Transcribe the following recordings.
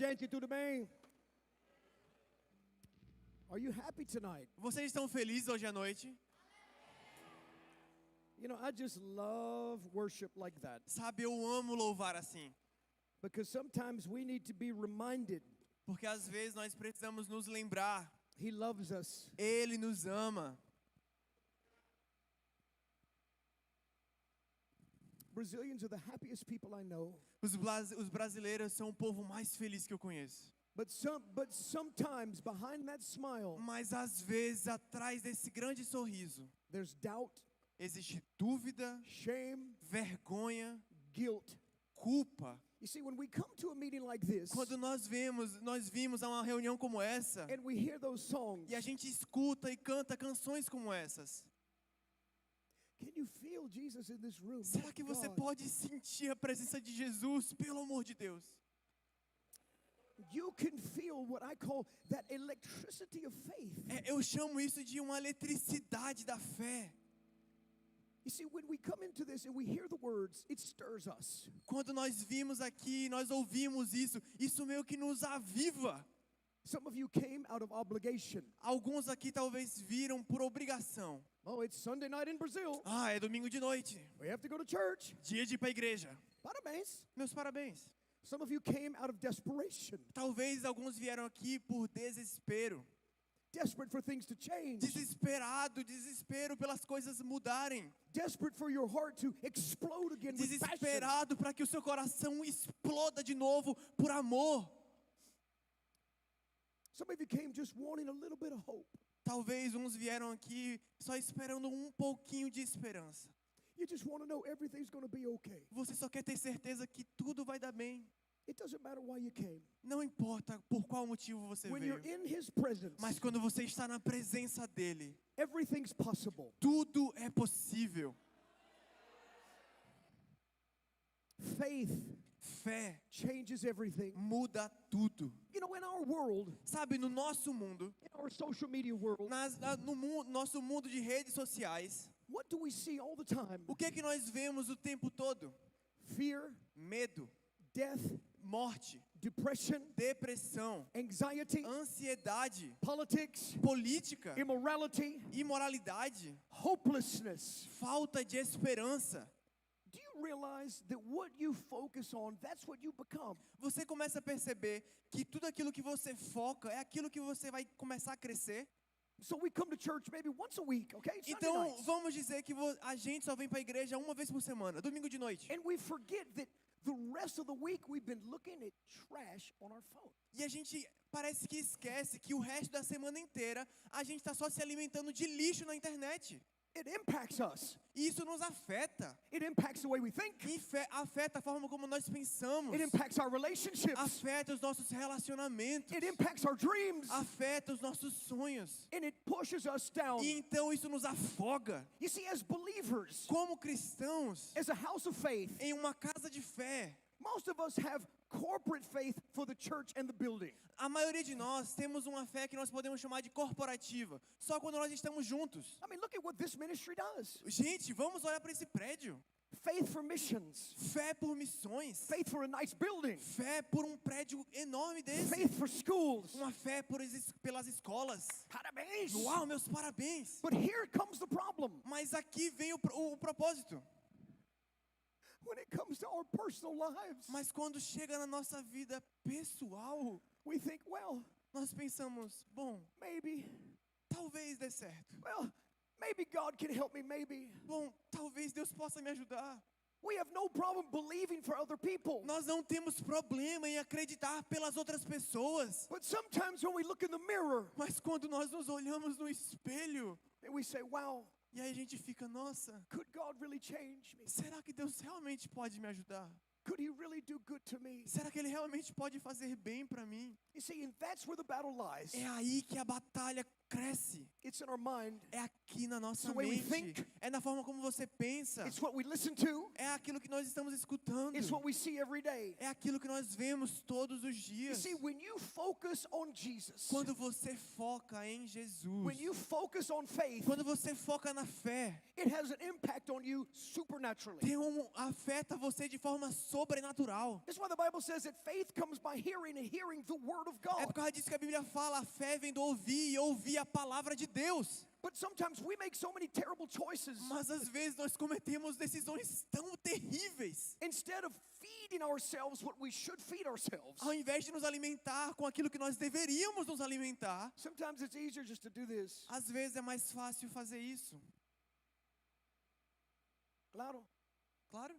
gente, tudo bem? Are you happy tonight? Vocês estão felizes hoje à noite? You know, I just love worship like that. Sabe, eu amo louvar assim. Because sometimes we need to be reminded Porque às vezes nós precisamos nos lembrar. He loves us. Ele nos ama. Brazilians are the happiest people I know. Os brasileiros são o povo mais feliz que eu conheço. But sometimes behind that smile, Mas às vezes atrás desse grande sorriso there's doubt, existe dúvida, shame, vergonha, guilt. culpa. You see, when we come to a meeting like this, Quando nós vimos a uma reunião como essa, and we hear those songs, e a gente escuta e canta canções como essas, can you feel Jesus in this room? será que você God. pode sentir a presença de Jesus, pelo amor de Deus? You can feel what I call that electricity of faith. Eu chamo isso de uma eletricidade da fé. You see, when we come into this and we hear the words, it stirs us. Quando nós vimos aqui, nós ouvimos isso meio que nos aviva. Some of you came out of obligation. Alguns aqui talvez viram por obrigação. Oh, it's Sunday night in Brazil. É domingo de noite, We have to go to church. dia de ir para a igreja. Parabéns. Meus parabéns. Some of you came out of desperation. Talvez alguns vieram aqui por desespero. Desperate for things to change. Desespero pelas coisas mudarem. Desperate for your heart to explode again with passion. Desesperado para que o seu coração exploda de novo por amor. Some of you came just wanting a little bit of hope. Talvez uns vieram aqui só esperando um pouquinho de esperança. You just want to know everything's going to be okay. Você só quer ter certeza que tudo vai dar bem. It doesn't matter why you came. Não importa por qual motivo você When veio. you're in His presence, Mas quando você está na presença dele, everything's possible. tudo é possível. Faith Fé changes everything. muda tudo. You know, in our world, Sabe, no nosso mundo, in our social media world, nosso mundo de redes sociais, what do we see all the time? o que é que nós vemos o tempo todo? Fear, Medo, death, morte, depression, depressão, anxiety, ansiedade, politics, política, immorality, imoralidade, hopelessness. falta de esperança. Do you realize that what you focus on, that's what you become? Você começa a perceber que tudo aquilo que você foca é aquilo que você vai começar a crescer. So we come to church maybe once a week, okay? Sunday Então, nights. vamos dizer que a gente só vem para a igreja uma vez por semana, domingo de noite. And we forget that the rest of the week we've been looking at trash on our phone. E a gente parece que esquece que o resto da semana inteira a gente está só se alimentando de lixo na internet. It impacts us. E isso nos afeta. It impacts the way we think. Afeta a forma como nós pensamos. It impacts our relationships. Afeta os nossos relacionamentos. It impacts our dreams. Afeta os nossos sonhos. And it pushes us down. E então isso nos afoga. You see, as believers, Como cristãos, as a house of faith, em uma casa de fé, most of us have corporate faith for the church and the building. a maioria de nós temos uma fé que nós podemos chamar de corporativa, só quando nós estamos juntos. I mean, look at what this ministry does. Gente, vamos olhar para esse prédio. Faith for missions. Fé por missões. Faith for a nice building. Fé por um prédio enorme desse. Faith for schools. Uma fé pelas escolas. Parabéns. Uau, meus parabéns. But here comes the problem. Mas aqui vem o propósito. When it comes to our personal lives, Mas quando chega na nossa vida pessoal, we think, well, nós pensamos, bom, maybe, talvez dê certo. well, maybe God can help me, maybe. Bom, talvez Deus possa me ajudar. We have no problem believing for other people. Nós não temos problema em acreditar pelas outras pessoas. But sometimes when we look in the mirror, Mas quando nós nos olhamos no espelho, and we say, wow, e aí a gente fica, nossa, could God really change me? será que Deus realmente pode me ajudar? Could He really do good to me? Será que Ele realmente pode fazer bem para mim? You see, and that's where the battle lies. É aí que a batalha cresce. It's in our mind. É aqui na nossa It's the way we mente. think. É na forma como você pensa. It's what we listen to. É aquilo que nós estamos escutando. It's what we see every day. É aquilo que nós vemos todos os You dias. see, when you focus on Jesus, Quando você foca em Jesus, when you focus on faith, quando você foca na fé, it has an impact on you supernaturally. afeta você de forma sobrenatural. That's why the Bible says that faith comes by hearing and hearing the word of É God. por causa disso que a Bíblia fala, a fé vem do ouvir e ouvir a palavra de Deus. But sometimes we make so many terrible choices. Mas às vezes nós cometemos decisões tão terríveis. Instead of feeding ourselves what we should feed ourselves, Ao invés de nos alimentar com aquilo que nós deveríamos nos alimentar, sometimes it's easier just to do this. às vezes é mais fácil fazer isso. Claro. Claro.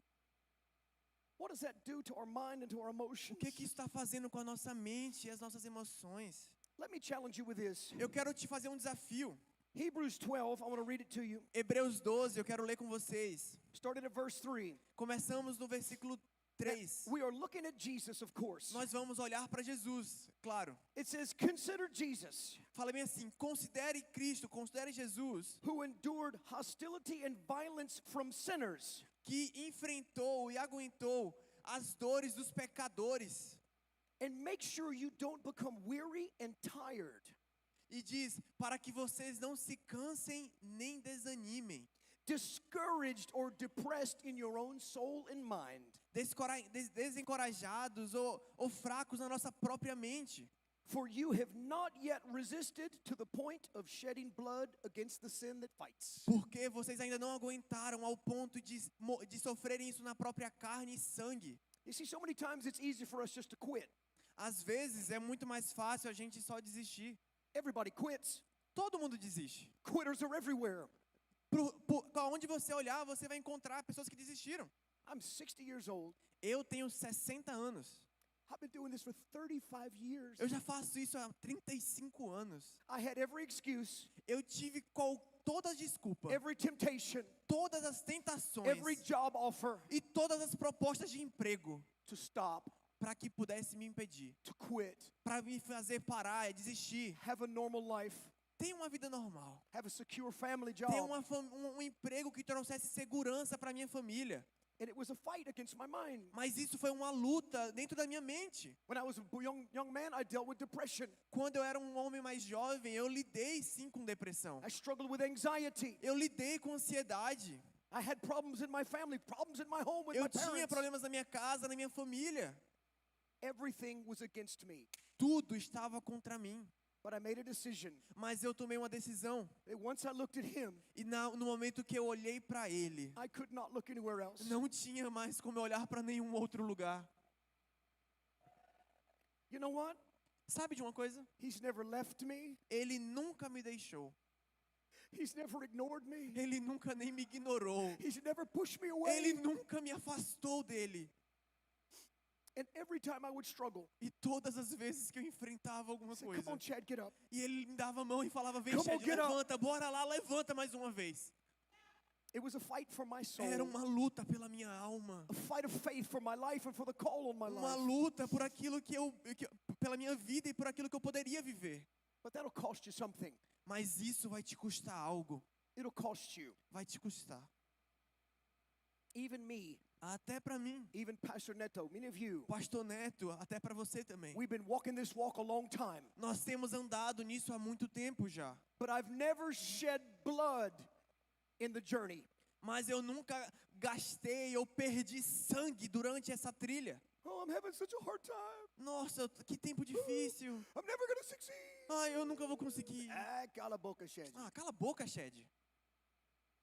What does that do to our mind and to our O emotions? que isso está fazendo com a nossa mente e as nossas emoções? Let me challenge you with this. Eu quero te fazer um desafio. Hebrews 12, I want to read it to you. Hebreus 12, eu quero ler com vocês. Started at verse 3. Começamos no versículo 3. We are looking at Jesus, of course. Nós vamos olhar para Jesus, claro. It says, consider Jesus, Fala bem assim, considere Cristo, considere Jesus, who endured hostility and violence from sinners, que enfrentou e aguentou as dores dos pecadores. and make sure you don't become weary and tired, E diz, para que vocês não se cansem nem desanimem, discouraged or depressed in your own soul and mind. desencorajados ou fracos na nossa própria mente. For you have not yet resisted to the point of shedding blood against the sin that fights. Porque vocês ainda não aguentaram ao ponto de sofrerem isso na própria carne e sangue. You see, so many times it's easy for us just to quit. Às vezes é muito mais fácil a gente só desistir. Everybody quits. Todo mundo desiste. Quitters are everywhere. Onde você olhar, você vai encontrar pessoas que desistiram. I'm 60 years old. Eu tenho 60 anos. I've been doing this for 35 years. Eu já faço isso há 35 anos. I had every excuse, Eu tive toda a desculpa, every temptation, todas as tentações every job offer e todas as propostas de emprego to stop, para que pudesse me impedir, to quit, para me fazer parar e desistir. have a normal life, Tenha uma vida normal. have a secure family job. Ter um emprego que trouxesse segurança para minha família. And it was a fight against my mind. Mas isso foi uma luta dentro da minha mente. When I was a young man, I dealt with depression. Quando eu era um homem mais jovem, eu lidei sim com depressão. I struggled with anxiety. Eu lidei com ansiedade. I had problems in my family, problems in my home with Eu my tinha parents. problemas na minha casa, na minha família. Everything was against me. Tudo estava contra mim. But I made a decision. Mas eu tomei uma decisão. And once I looked at him, E no momento que eu olhei para ele, I could not look anywhere else. não tinha mais como eu olhar para nenhum outro lugar. You know what? Sabe de uma coisa? He's never left me. Ele nunca me deixou. He's never ignored me. Ele nunca nem me ignorou. He's never pushed me away. Ele nunca me afastou dele. And every time I would struggle, E todas as vezes que eu enfrentava alguma I said, coisa, come on, Chad, get up. e ele me dava a mão e falava, vem, Come on, Chad, get up. levanta, bora lá, levanta mais uma vez. It was a fight for my soul. Era uma luta pela minha alma. A fight of faith for my life and for the call on my Uma life. luta por aquilo pela minha vida e por aquilo que eu poderia viver. But that'll cost you something. Mas isso vai te custar algo. It'll cost you. Vai te custar. Even me, Até para mim. even Pastor Neto, many of you, Pastor Neto, até para você também. we've been walking this walk a long time. Nós temos andado nisso há muito tempo já. But I've never shed blood in the journey. Mas eu nunca gastei ou perdi sangue durante essa trilha. Oh, I'm having such a hard time. Nossa, que tempo difícil. I'm never going to succeed. Ai, eu nunca vou conseguir. Ah, cala a boca, Shed. Ah, cala a boca, Shed.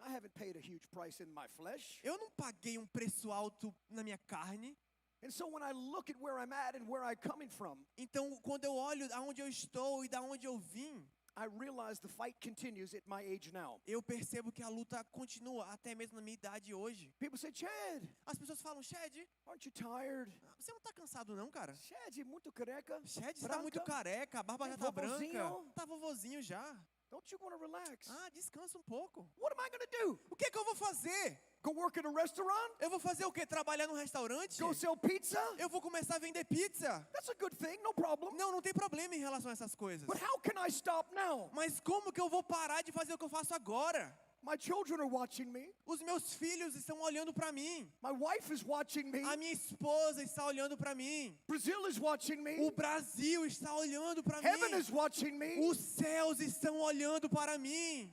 I haven't paid a huge price in my flesh. Eu não paguei um preço alto na minha carne. And so when I look at where I'm at and where I'm coming from, Então, quando eu olho aonde eu estou e da onde eu vim, I realize the fight continues at my age now. eu percebo que a luta continua até mesmo na minha idade hoje. People say, Chad, As pessoas falam, Shed, aren't you tired? você não tá cansado não, cara? Chad, muito careca. Shed, você tá Branca. muito careca, a barba Tá já tá branca. vovozinho. Tá vovozinho já. Don't you want to relax? Ah, descansa um pouco. What am I going to do? O que é que eu vou fazer? Go work at a restaurant? Eu vou fazer o quê? Trabalhar num restaurante? Go sell pizza? Eu vou começar a vender pizza? That's a good thing, no problem. Não, não tem problema em relação a essas coisas. But how can I stop now? Mas como que eu vou parar de fazer o que eu faço agora? My children are watching me. Os meus filhos estão olhando para mim. My wife is watching me. A minha esposa está olhando para mim. Brazil is watching me. O Brasil está olhando para Heaven mim. is watching me. Os céus estão olhando para mim.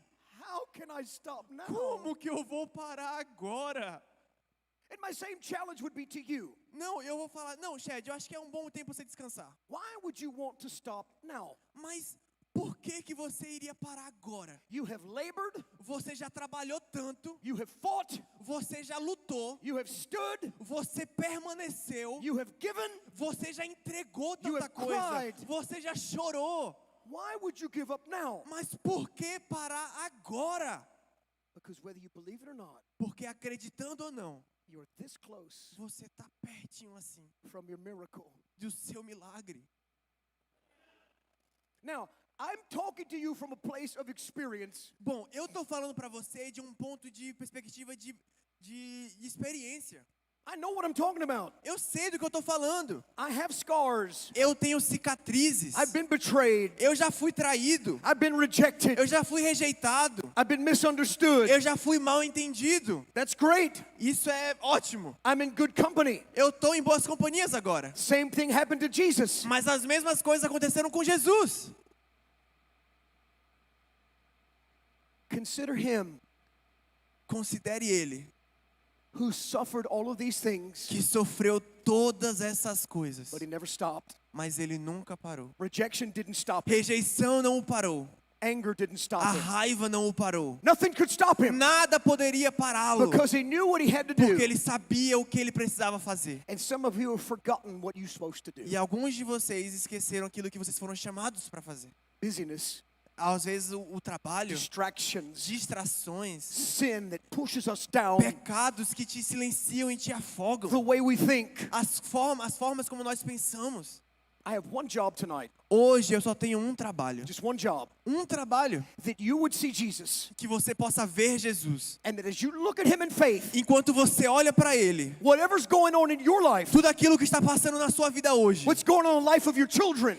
How can I stop now? Como que eu vou parar agora? And my same challenge would be to you. Não, eu vou falar, não, Shed, eu acho que é um bom tempo você descansar. Why would you want to stop now? Mas por que você iria parar agora? You have labored, Você já trabalhou tanto, you have fought, você já lutou, you have stood, você permaneceu, you have given. você já entregou You tanta have coisa, cried. você já chorou. Why would you give up now? Mas por que parar agora? Because whether you believe it or not, Porque acreditando ou não, you're this close você está pertinho assim from your miracle. do seu milagre. Now, I'm talking to you from a place of experience. Bom, eu tô falando para você de um ponto de perspectiva de experiência. I know what I'm talking about. Eu sei do que eu tô falando. I have scars. Eu tenho cicatrizes. I've been betrayed. Eu já fui traído. I've been rejected. Eu já fui rejeitado. I've been misunderstood. Eu já fui mal entendido. That's great. Isso é ótimo. I'm in good company. Eu tô em boas companhias agora. Same thing happened to Jesus. Mas as mesmas coisas aconteceram com Jesus. Consider him Considere ele who suffered all of these things, que sofreu todas essas coisas, but he never stopped. mas ele nunca parou. Rejection didn't stop him. Rejeição não o parou. Anger didn't stop A him. raiva não o parou. Nothing could stop him Nada poderia pará-lo, because he knew what he had to porque do. ele sabia o que ele precisava fazer. And some of you have forgotten what you're supposed to do. E alguns de vocês esqueceram aquilo que vocês foram chamados para fazer. Busyness, Às vezes o trabalho, distractions, distrações, sin that pushes us down, pecados que te silenciam e te afogam. the way we think. As formas como nós pensamos. I have one job tonight, Hoje eu só tenho um trabalho. just one job, Um trabalho that you would see Jesus, que você possa ver Jesus. and that as you look at him in faith, Enquanto você olha para Ele, whatever's going on in your life, tudo aquilo que está passando na sua vida hoje, what's going on in the life of your children,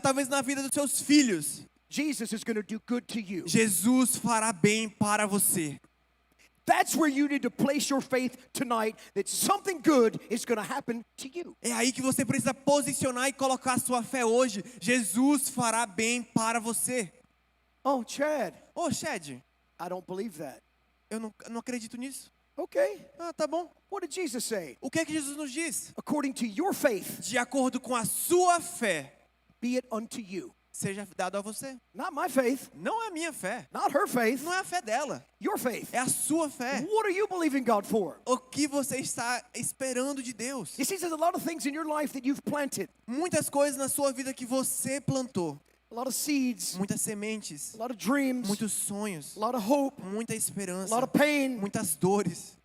talvez na vida dos seus filhos, Jesus is going to do good to you. Jesus fará bem para você. That's where you need to place your faith tonight, that something good is going to happen to you. É aí que você precisa posicionar e colocar a sua fé hoje. Jesus fará bem para você. Oh, Chad, Ô, Shed, I don't believe that. eu não acredito nisso. Okay, Ah, tá bom. what did Jesus say? O que é que Jesus nos diz? According to your faith, De acordo com a sua fé, be it unto you. seja dado a você. Not my faith, Não é a minha fé. not her faith, Não é a fé dela. your faith. É a sua fé. What are you believing God for? O que você está esperando de Deus? You see, there's a lot of things in your life that you've planted, Muitas coisas na sua vida que você plantou. a lot of seeds, Muitas sementes. a lot of dreams, Muitos sonhos. a lot of hope, Muita a esperança. lot of pain. Muitas dores.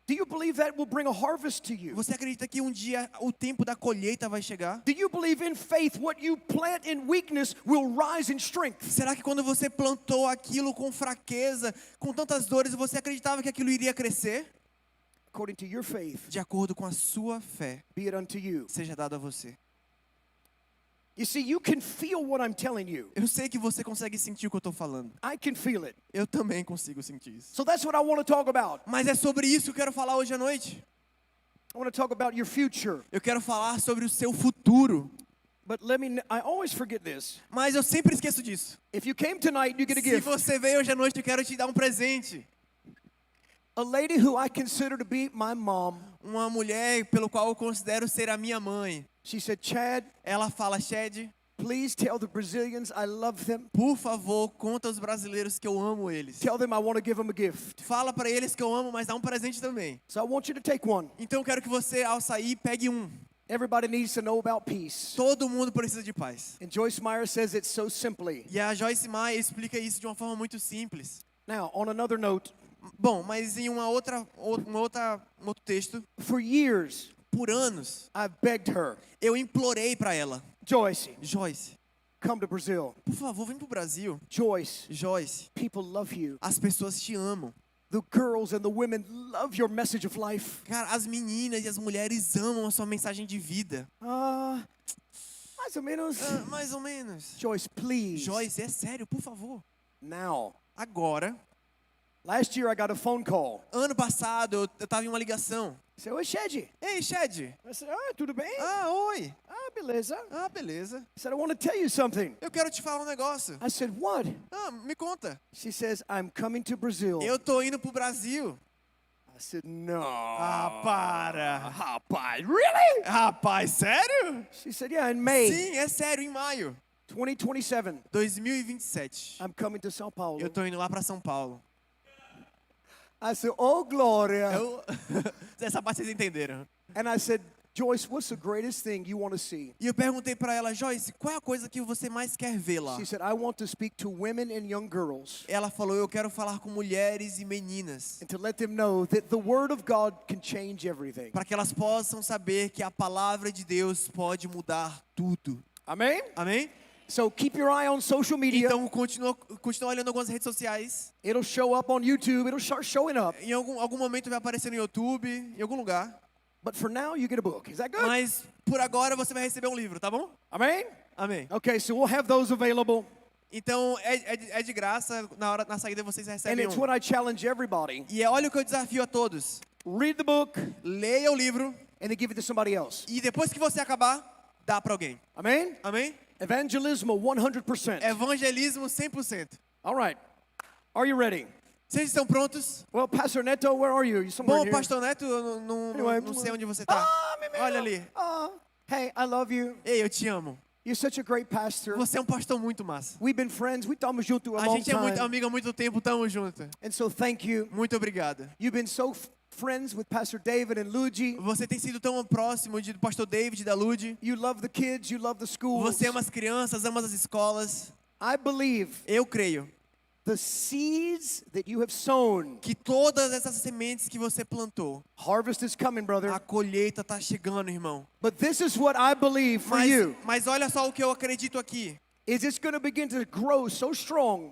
Do you believe that will bring a harvest to you? Você acredita que um dia o tempo da colheita vai chegar? Do you believe in faith what you plant in weakness will rise in strength? Será que quando você plantou aquilo com fraqueza, com tantas dores, você acreditava que aquilo iria crescer? According to your faith, De acordo com a sua fé, be it unto you. seja dado a você. You see, you can feel what I'm telling you. Eu sei que você consegue sentir o que eu estou falando. I can feel it. Eu também consigo sentir isso. So that's what I want to talk about. Mas é sobre isso que eu quero falar hoje à noite. I want to talk about your future. Eu quero falar sobre o seu futuro. But I always forget this. Mas eu sempre esqueço disso. If you came tonight, you get a Se gift. você veio hoje à noite, eu quero te dar um presente. A lady who I consider to be my mom. Uma mulher pelo qual eu considero ser a minha mãe. She said, Chad, Ela fala, Shed, please tell the Brazilians I love them. por favor, conta aos brasileiros que eu amo eles. Tell them I want to give them a gift. Fala para eles que eu amo, mas dá um presente também. So I want you to take one. Então eu quero que você, ao sair, pegue um. Everybody needs to know about peace. Todo mundo precisa de paz. And Joyce Meyer says it so simply. E a Joyce Meyer explica isso de uma forma muito simples. Now, on another note, Bom, mas em um outro texto, for years, por anos, I've begged her, eu implorei para ela, Joyce, Joyce, come to Brazil. por favor, vem pro Brasil. Joyce, Joyce, people love you. as pessoas te amam. The girls and the women love your message of life. Cara, as meninas e as mulheres amam a sua mensagem de vida. Mais ou menos. Mais ou menos. Joyce, please. Joyce, é sério, por favor. Now. Agora, Last year I got a phone call. ano passado, eu tava em uma ligação. I said, oi, Shed. Ei, Shed. I said, tudo bem? Oi. Beleza. Beleza. I said, I want to tell you something. Eu quero te falar um negócio. I said, what? Me conta. She says, I'm coming to Brazil. Eu tô indo pro Brasil. I said, no. Para. Rapaz, really? Rapaz, sério? She said, yeah, in May Sim, é sério, em maio. 2027, 2027. I'm coming to São Paulo. Eu tô indo lá pra São Paulo. I said, oh, Gloria. Essa parte vocês entenderam. And I said, Joyce, what's the greatest thing you want to see? E eu perguntei pra ela, Joyce, qual é a coisa que você mais quer ver lá? She said, I want to speak to women and young girls Ela falou, eu quero falar com mulheres e meninas, and to let them know that the Word of God can change everything. para que elas possam saber que a palavra de Deus pode mudar tudo. Amen? Amém? So keep your eye on social media. Então continua olhando algumas redes sociais. It'll show up on YouTube. It'll start showing up. Em algum momento vai aparecer no YouTube, em algum lugar. But for now, you get a book. Is that good? Mas por agora você vai receber um livro, tá bom? Amen? Amém. Okay, so we'll have those available. Então é de graça, na saída vocês And recebem it's um. what I challenge everybody. E olha o que eu desafio a todos. Read the book Leia o livro and then give it to somebody else. e depois que você acabar, dá para alguém. Amen? Amém? Evangelism 100%. Evangelismo 100%. All right. Are you ready? Vocês estão prontos? Well, Pastor Neto, where are you? You somewhere Bom, here? Pastor Neto, eu Anyway, não sei onde você está. meu menino. Olha ali. Hey, I love you. Ei, eu te amo. You're such a great pastor. Você é um pastor muito massa. We've been friends. We estamos juntos a A long gente é muito time. amigo há muito tempo, tamo junto. And so thank you. Muito obrigado. You've been so friends with Pastor David and Luigi. Você tem sido tão próximo do pastor David e da Lud. You love the kids. You love the schools. Você ama as crianças, ama as escolas. I believe Eu creio the seeds that you have sown, que todas essas sementes que você plantou, harvest is coming, brother. a colheita está chegando, irmão. But this is what I believe for you. Mas olha só o que eu acredito aqui. Is it's going to begin to grow so strong?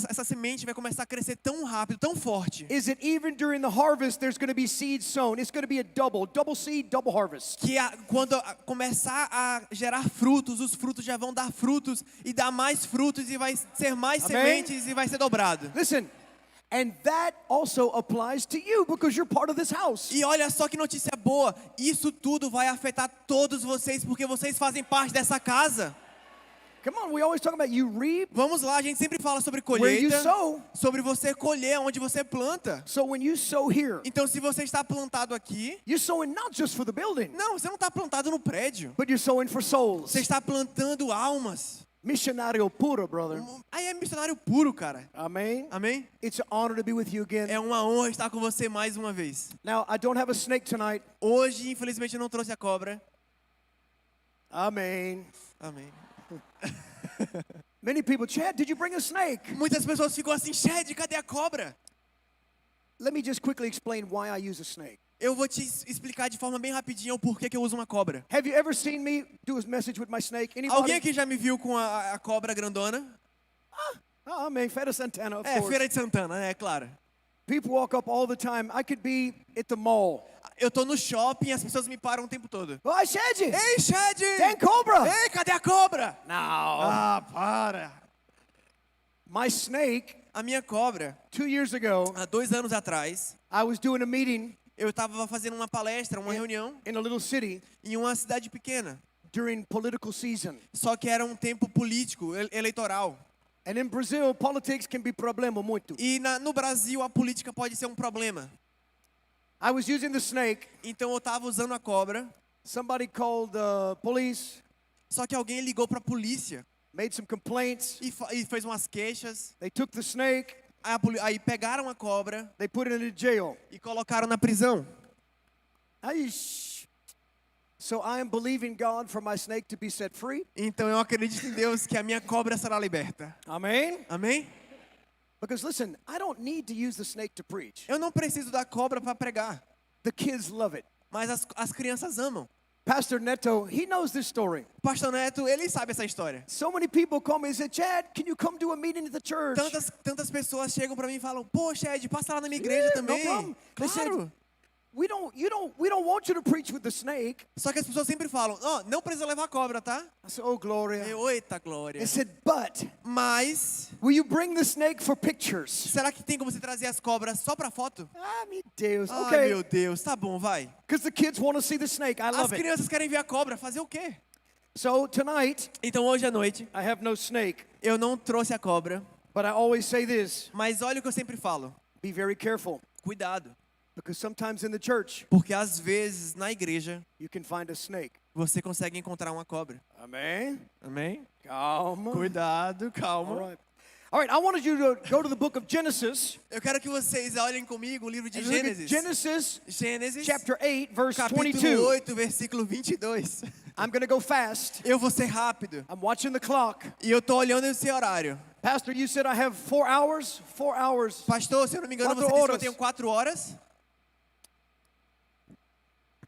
Essa semente vai começar a crescer tão rápido, tão forte, Is it even during the harvest there's going to be seeds sown? It's going to be a double seed, double harvest. que quando começar a gerar frutos, os frutos já vão dar frutos e dar mais frutos e vai ser mais Amém? sementes e vai ser dobrado. Listen, and that also applies to you because you're part of this house. E olha só que notícia boa, isso tudo vai afetar todos vocês porque vocês fazem parte dessa casa. Come on, we always talk about you reap Vamos lá, a gente sempre fala sobre where you colheita, sow. sobre você colher onde você planta. So when you sow here, Então se você está plantado aqui, you're sowing not just for the building, não, você não está plantado no prédio. but you're sowing for souls. Você está plantando almas. Missionario puro, brother. Aí é missionário puro, cara. Amen. Amém? It's an honor to be with you again. É uma honra estar com você mais uma vez. Now, I don't have a snake tonight. Hoje, infelizmente, eu não trouxe a cobra. Amen. Amém. Many people, Chad, did you bring a snake? Muitas pessoas ficam assim, Shed, cadê a cobra? Let me just quickly explain why I use a snake. Eu vou te explicar de forma bem rapidinha o porquê que eu uso uma cobra. Have you ever seen me do a message with my snake? Anybody? Alguém aqui já me viu com a cobra grandona? Amen. Feira Santana, of É, course. Feira de Santana, né? Claro. People walk up all the time. I could be at the mall. Eu tô no shopping e as pessoas me param o tempo todo. Oh, Shed, Ei, Shed! tem cobra. Ei, cadê a cobra? Não. Para! My snake, A minha cobra, 2 years ago, há 2 anos atrás, I was doing a meeting eu estava fazendo uma palestra, uma reunião, in a little city em uma cidade pequena. during political season. Só que era um tempo político, eleitoral. And in Brazil, politics can be problema muito. E no Brasil a política pode ser um problema. I was using the snake. Então eu estava usando a cobra, Somebody called the police, só que alguém ligou para a polícia made some complaints. e fez umas queixas. They took the snake, Aí pegaram a cobra they put it in jail. e colocaram na prisão. So I am believing God for my snake to be set free. Então eu acredito em Deus que a minha cobra será liberta. Amen. Amém? Because listen, I don't need to use the snake to preach. Eu não preciso da cobra para pregar, The kids love it. mas as crianças amam. Pastor Neto, he knows this story. Pastor Neto, ele sabe essa história. So many people call me and say, Chad, can you come do a meeting at the church? Tantas pessoas chegam pra mim e falam, poxa, Ed, passa lá na minha igreja Yeah, no também. problem. They said, Claro. we don't want you to preach with the snake. Só que as pessoas sempre falam, não precisa levar cobra, tá? I said, oh, Gloria. Eita, glória. They said, but Mas, will you bring the snake for pictures? será que tem como você trazer as cobras só pra foto? Ah, meu Deus. Ai, Okay. meu Deus, tá bom, vai. Because the kids want to see the snake. I As love it. crianças querem ver a cobra, fazer o quê? So tonight, Então hoje à noite, I have no snake. eu não trouxe a cobra, But I always say this, mas olha o que eu sempre falo. be very careful. Cuidado, Because sometimes in the church, porque às vezes na igreja you can find a snake. você consegue encontrar uma cobra. Amen. Amém? Calma. Cuidado, All calma. right. All right, I wanted you to go to the book of Genesis. Eu quero que vocês olhem comigo o livro de And look at Gênesis. Genesis Gênesis, chapter 8, verse capítulo 22. 8, versículo 22. I'm going to go fast. Eu vou ser rápido. I'm watching the clock. E eu tô olhando esse horário. Pastor, you said I have 4 hours? 4 hours. Pastor, se eu não me engano, 4 você disse que eu horas. tenho 4 horas.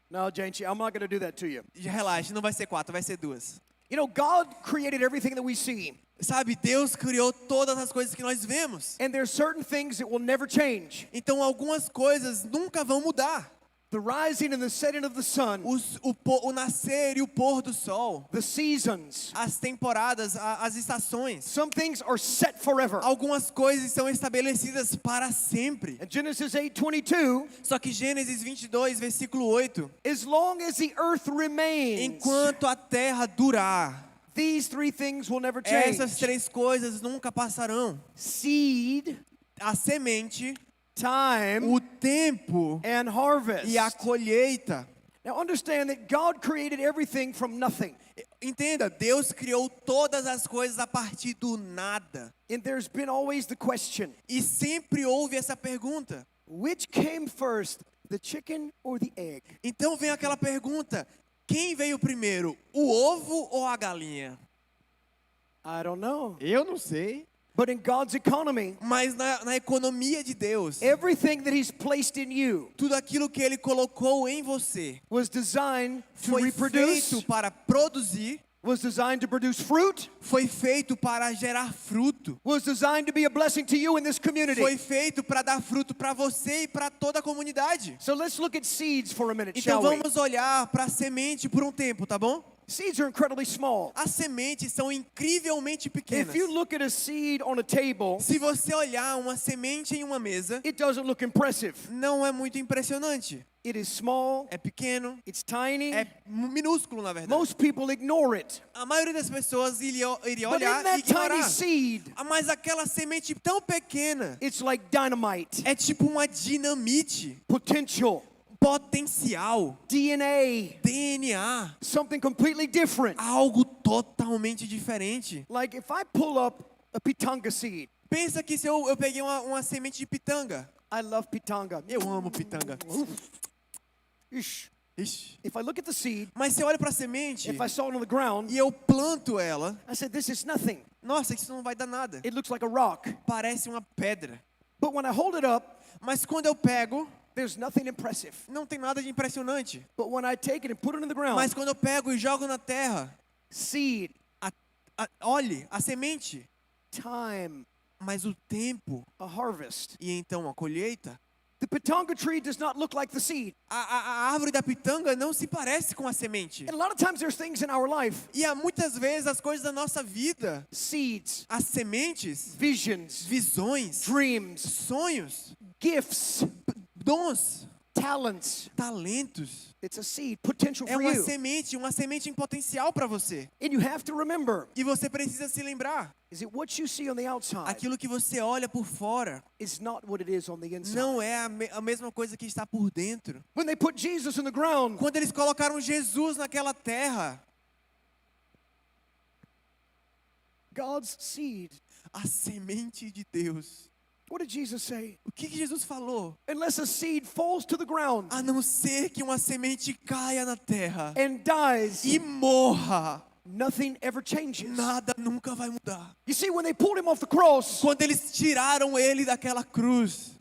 No, Jane, I'm not going to do that to you. Relaxa, não vai ser 4, vai ser 2. You know, God created everything that we see. Sabe, Deus criou todas as coisas que nós vemos. And there's certain things that will never change. Então algumas coisas nunca vão mudar. The rising and the setting of the sun, O nascer e o pôr do sol, the seasons. as temporadas, as estações. Some things are set forever. Algumas coisas são estabelecidas para sempre. And Genesis 8:22, Só que Gênesis 22, versículo 8. as long as the earth remains, Enquanto a terra durar, these 3 things will never change. essas 3 coisas nunca passarão. Seed, A semente, time, o tempo and harvest. e a colheita. Now understand that God created everything from nothing. Entenda, Deus criou todas as coisas a partir do nada. And there's been always the question, E sempre houve essa pergunta. which came first, the chicken or the egg? Então vem aquela pergunta: quem veio primeiro, o ovo ou a galinha? I don't know. Eu não sei. But in God's economy, Mas na economia de Deus, everything that He's placed in you tudo aquilo que Ele colocou em você was designed to foi reproduce, feito para produzir, was designed to produce fruit, foi feito para gerar fruto, was designed to be a blessing to you in this community. foi feito para dar fruto para você e para toda a comunidade. So let's look at seeds for a minute, Então shall we? vamos olhar para a semente por um tempo, tá bom? Seeds are incredibly small. As sementes são incrivelmente pequenas. If you look at a seed on a table, Se você olhar uma semente em uma mesa, it doesn't look impressive. não é muito impressionante. It is small, É pequeno, it's tiny. é minúsculo na verdade. Most people ignore it. A maioria das pessoas iria But in olhar e that tiny ignorar. seed, Mas aquela semente tão pequena it's like dynamite, é tipo uma dinamite, potential, potencial, DNA, DNA, something completely different. algo totalmente diferente. Like if I pull up a pitanga seed, Pensa que se eu peguei uma semente de pitanga. I love pitanga. Eu amo pitanga. Ish. Ixi. If I look at the seed, Mas se eu olho para a semente if I saw it on the ground, e eu planto ela, I said, this is nothing. nossa, isso não vai dar nada. It looks like a rock. Parece uma pedra. But when I hold it up, Mas quando eu pego, there's nothing impressive. não tem nada de impressionante. But when I take it and put it in the ground, Mas quando eu pego e jogo na terra, seed, olhe, a semente, time, mas o tempo a harvest. e então a colheita, The pitanga tree does not look like the seed. a árvore da pitanga não se parece com a semente. And a lot of times there's things in our life, E há muitas vezes as coisas da nossa vida, seeds, as sementes, visions, visões, dreams, sonhos, gifts, dons, talents. talentos. It's a seed, potential É for you. uma semente em potencial para você. And you have to remember, E você precisa se lembrar, is it what you see on the outside aquilo que você olha por fora is not what it is on the inside. não é a mesma coisa que está por dentro. When they put Jesus in the ground, Quando eles colocaram Jesus naquela terra, God's seed, a semente de Deus. what did Jesus say? O que Jesus falou? Unless a seed falls to the ground A não ser que uma semente caia na terra and dies, e morra, nothing ever changes. nada nunca vai mudar. You see, when they pulled him off the cross, Quando eles tiraram ele daquela cruz,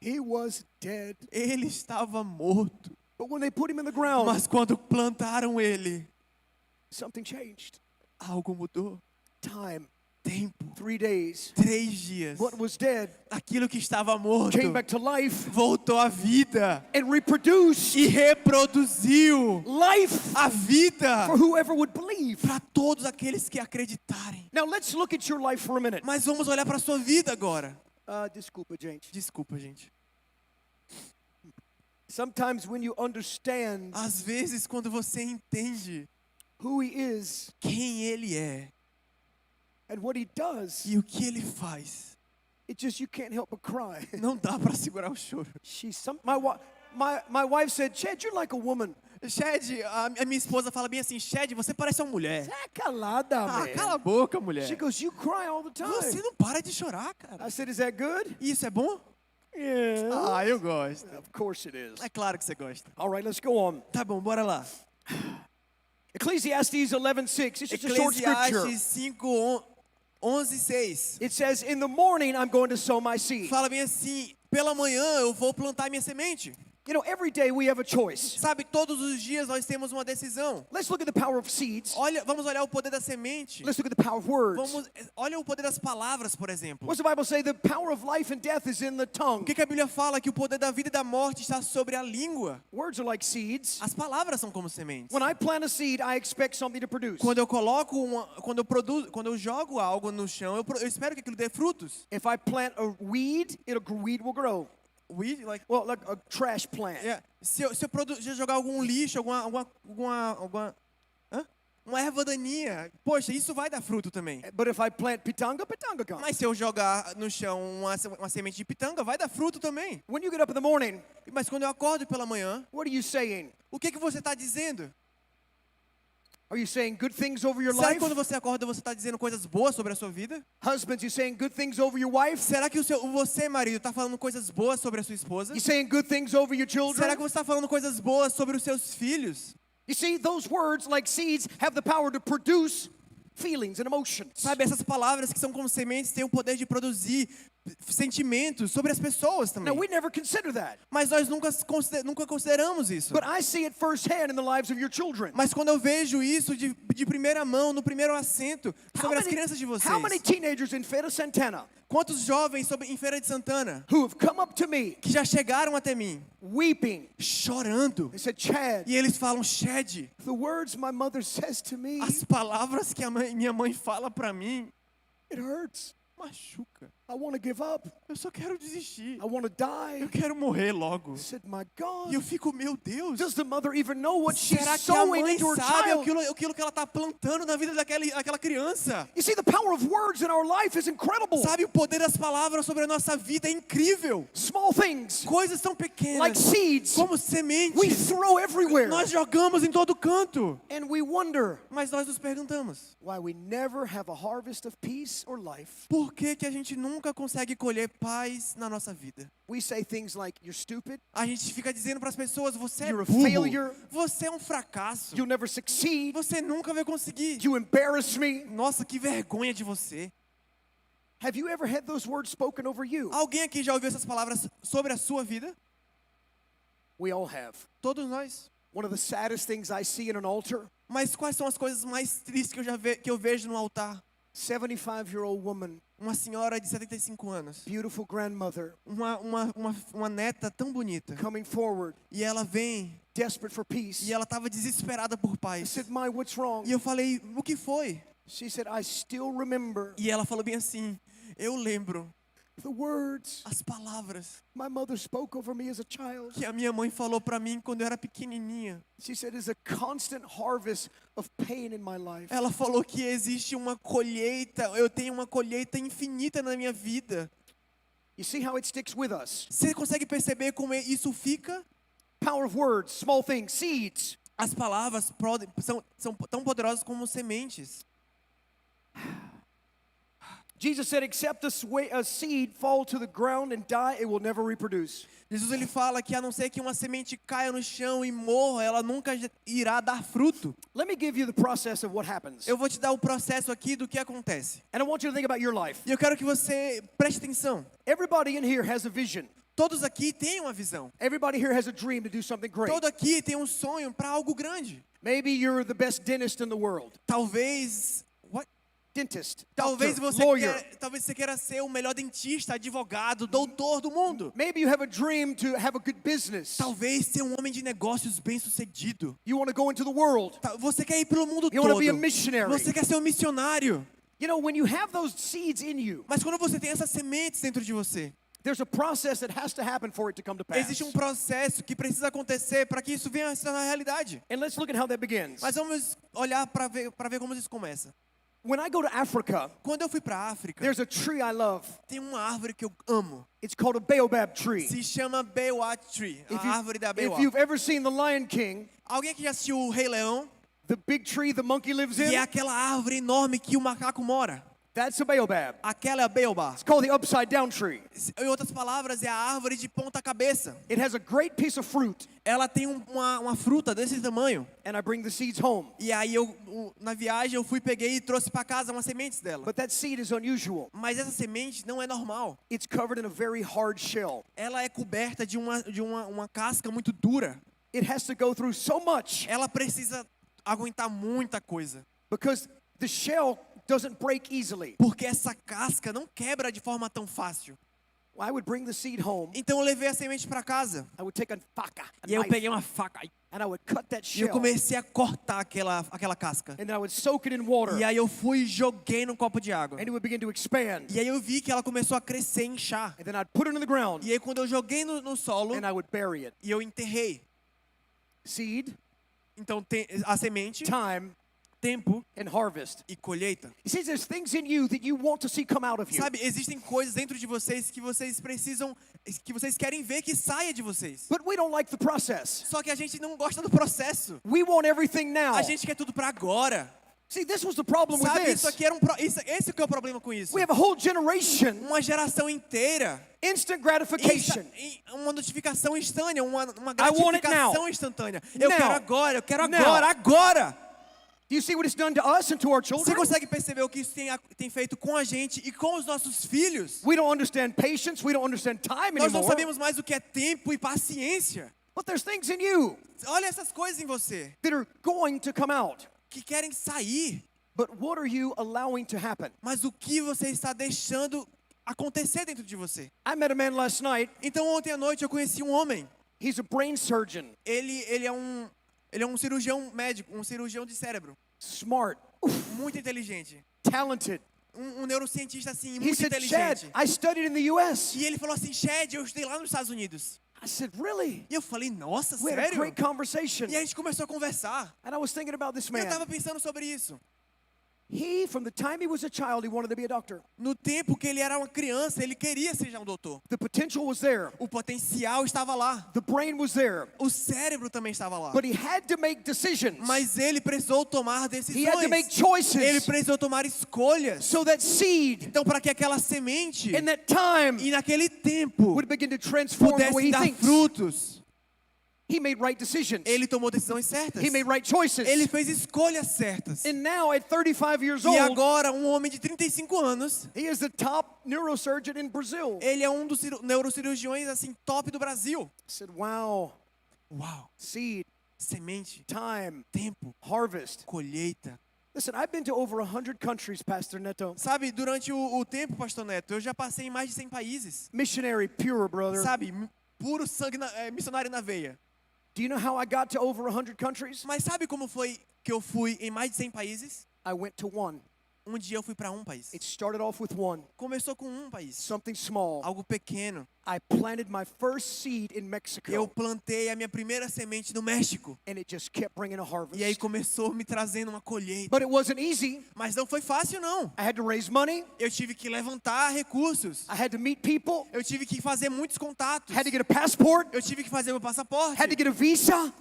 he was dead. ele estava morto. But when they put him in the ground, Mas quando plantaram ele, something changed. algo mudou. Time, Tempo. 3 days. 3 dias. What was dead Aquilo que estava morto came back to life voltou à vida and reproduced e reproduziu life a vida for whoever would believe. para todos aqueles que acreditarem. Now let's look at your life for a minute. Mas vamos olhar para a sua vida agora. Desculpa, gente. Desculpa, gente. Sometimes when you understand Às vezes, quando você entende who he is quem ele é and what he does, e o que ele faz, you can't help but cry. não dá para segurar o choro. My wife said, Chad, you're like a woman. Shed, a minha esposa fala bem assim, Shed, você parece uma mulher. Tá calada, Ah, man. cala a boca, mulher. She goes, you cry all the time. Você não para de chorar, cara. I said, is that good? Isso é bom? Yeah. Ah, eu gosto. Of course it is. É claro que você gosta. All right, let's go on. Tá bom, bora lá. Ecclesiastes 11:6. It's just a short scripture. Eclesiastes 5, 11, 6. It says, in the morning I'm going to sow my seed. Fala bem assim, pela manhã eu vou plantar minha semente. You know, every day we have a choice. Sabe, todos os dias nós temos uma decisão. Let's look at the power of seeds. Vamos olhar o poder da semente. Let's look at the power of words. Olha o poder das palavras, por exemplo. What's the Bible say? The power of life and death is in the O tongue. que a Bíblia fala? Que o poder da vida e da morte está sobre a língua. Words are like seeds. As palavras são como sementes. When I plant a seed, I expect something to produce. Quando eu jogo algo no chão, eu espero que aquilo dê frutos. If I plant a weed, weed will grow. Weed, like, Well, like a trash plant. yeah. Se eu jogar algum lixo, uma erva daninha, poxa, isso vai dar fruto também. But if I plant pitanga, pitanga comes. Mas se eu jogar no chão uma semente de pitanga, vai dar fruto também. When you get up in the morning, Mas quando eu acordo pela manhã, what are you saying? o que você está dizendo? Are you saying good things over your Será que life? quando você acorda você está dizendo coisas boas sobre a sua vida? Husbands, you saying good things over your wife? Será que você, marido, está falando coisas boas sobre a sua esposa? You saying good things over your Será children? que você está falando coisas boas sobre os seus filhos? You see, those words, like seeds, have the power to produce feelings and emotions. Sabe, essas palavras que são como sementes têm o poder de produzir sentimentos sobre as pessoas também. Now, we never consider that. Mas nós nunca consideramos isso. But I see it firsthand in the lives of your children. Mas quando eu vejo isso de primeira mão, no primeiro assento, sobre as crianças de vocês. How many teenagers in Feira Santana Quantos jovens em Feira de Santana who have come up to me que já chegaram até mim, weeping? chorando, They said, Chad, e eles falam, Shed, the words my mother says to me, as palavras que minha mãe fala pra mim, it hurts. machuca. I want to give up. Eu só quero desistir. I want to die. Eu quero morrer logo. I said, my E God, eu fico, meu Deus. does the mother even know what she's Será que a sowing mãe into her sabe child? aquilo que ela está plantando na vida daquela criança? You see, the power of words in our life is incredible. Sabe, o poder das palavras sobre a nossa vida é incrível. Small things Coisas tão like pequenas, seeds como we sementes, throw everywhere. nós jogamos em todo canto. And we wonder Mas nós nos perguntamos, why we never have a harvest of peace or life. por que a gente nunca consegue colher paz na nossa vida? We say things like, you're stupid, A gente fica dizendo para as pessoas, você é You're a burro, failure. você é um fracasso, you'll never succeed, você nunca vai conseguir. you embarrass me. Nossa, que vergonha de você. Have you ever had those words spoken over you? Alguém aqui já ouviu essas palavras sobre a sua vida? We all have. Todos nós. One of the saddest things I see in an altar, Mas quais são as coisas mais tristes que eu vejo no altar? 75-year-old woman, Uma senhora de 75 anos, beautiful grandmother, uma neta tão bonita, coming forward, e ela vem desperate for peace. e ela estava desesperada por I paz. said, "My, what's wrong?" E eu falei, o que foi? She said, "I still remember E ela falou bem assim, eu lembro the words as palavras my mother spoke over me as a child." que a minha mãe falou para mim quando eu era pequenininha. She said, "It's a constant harvest of pain in my life." Ela falou que existe uma colheita, eu tenho uma colheita infinita na minha vida. You see how it sticks with us? Você consegue perceber como isso fica? Power of words, small things, seeds. As palavras são tão poderosas como sementes. Jesus said, "Except a seed fall to the ground and die, it will never reproduce." Jesus ele fala que a não ser que uma semente caia no chão e morra, ela nunca irá dar fruto. Let me give you the process of what happens. Eu vou te dar o processo aqui do que acontece. And I want you to think about your life. E eu quero que você preste atenção. Everybody in here has a vision. Todos aqui têm uma visão. Everybody here has a dream to do something great. Todo aqui tem um sonho para algo grande. Maybe you're the best dentist in the world. Talvez, Dentist, talvez doctor, lawyer. talvez você queira ser o melhor dentista, advogado, doutor do mundo. Maybe you have a dream to have a good business. Talvez ser um homem de negócios bem-sucedido. You want to go into the world. Você quer ir pelo mundo You want to todo. be a missionary. Você quer ser um missionário. You know, when you have those seeds in you, Mas quando você tem essas sementes dentro de você, there's a process that has to happen for it to come to pass. existe um processo que precisa acontecer para que isso venha a se tornar realidade. And let's look at how that begins. Mas vamos olhar para ver como isso começa. When I go to Africa, Quando eu fui para a África, there's a tree I love. tem uma árvore que eu amo. It's called a baobab tree. Se chama Baobab Tree, a árvore da If Baobab. you've ever seen The Lion King, Alguém que já assistiu o Rei Leão? the big tree the monkey lives E é in, aquela árvore enorme que o macaco mora. that's a baobab. Aquela é a Baobab. It's called the upside down tree. Em outras palavras, é a árvore de ponta cabeça. It has a great piece of fruit, Ela tem uma fruta desse tamanho. and I bring the seeds home. E aí na viagem eu peguei e trouxe para casa umas sementes dela. But that seed is unusual. Mas essa semente não é normal. It's covered in a very hard shell. Ela é coberta de uma casca muito dura. It has to go through so much Ela precisa aguentar muita coisa. because the shell doesn't break easily. Porque essa casca não quebra de forma tão fácil. I would bring the seed home. Então eu levei a semente para casa. I would take a faca, a E eu knife, peguei uma faca and I would cut that e eu shell, comecei a cortar aquela casca. and then I would soak it in water, E aí eu fui e joguei num copo de água. and it would begin to expand. E aí eu vi que ela começou a crescer e inchar. And then I'd put it in the ground, E aí quando eu joguei no solo, and I would bury it. e eu enterrei. Seed, Então a semente, time, tempo and harvest. e colheita. You see, there's things in you that you want to see come out of you. Sabe, existem coisas dentro de vocês que vocês precisam, que vocês querem ver que saia de vocês. But we don't like the process. Só que a gente não gosta do processo. We want everything now. A gente quer tudo para agora. See, this was the problem with Sabe, this. isso aqui esse que é o problema com isso. We have a whole generation, Uma geração inteira. instant gratification. Uma notificação instantânea, uma want it now. gratificação instantânea. Eu Now. quero agora, eu quero Now. agora, agora. Do you see what it's done to us and to our Você children? consegue perceber o que isso tem feito com a gente e com os nossos filhos? We don't understand patience. We don't understand time Nós não anymore. sabemos mais o que é tempo e paciência. But there's things in you Olha essas coisas em você that are going to come out. que querem sair, But what are you allowing to happen? mas o que você está deixando acontecer dentro de você? I met a man last night. Então ontem à noite eu conheci um homem. He's a brain surgeon, Ele é um cirurgião médico, um cirurgião de cérebro, smart, muito inteligente. talented. Um neurocientista assim, He muito said, inteligente. Chad, I studied in the U.S. E ele falou assim, Chad, eu estudei lá nos Estados Unidos. I said, really? E eu falei, nossa, We had a sério? great conversation. E a gente começou a conversar. And I was thinking about this E eu man. estava pensando sobre isso. He, from the time he was a child, he wanted to be a doctor. No tempo que ele era uma criança, ele queria ser já um doutor. The potential was there. O potencial estava lá. The brain was there. O cérebro também estava lá. But he had to make decisions. Mas ele precisou tomar He had to make decisões. Ele choices precisou tomar escolhas. so that seed Então, para que aquela semente in that time e naquele tempo would begin to transform the way pudesse he dar thinks. frutos, He made right decisions. ele tomou decisões certas. He made right choices. Ele fez escolhas certas. And now, at 35 years E old, agora, um homem de 35 anos, he is the top neurosurgeon in Brazil. ele é um dos neurocirurgiões assim top do Brasil. I said, wow, Uau! seed, Semente, time, tempo, harvest. colheita. Listen, I've been to over 100 countries, Pastor Neto. Sabe, durante o tempo, Pastor Neto, eu já passei em mais de 100 países. Missionary pure, brother. Sabe, puro sangue missionário na veia. Do you know how I got to over 100 countries? Mas sabe como foi que eu fui em mais de 100 países? I went to one. Um dia eu fui para um país. It started off with one, Começou com um país, something small. algo pequeno. I planted my first seed in Eu Mexico, plantei a minha primeira semente no México. and it just kept bringing a harvest. E aí começou me trazendo uma colheita. But it wasn't easy. Mas não foi fácil, não. I had to raise money. Eu tive que levantar recursos. I had to meet people. Eu tive que fazer muitos contatos. Had to get a passport. Eu tive que fazer meu passaporte. Had to get a visa.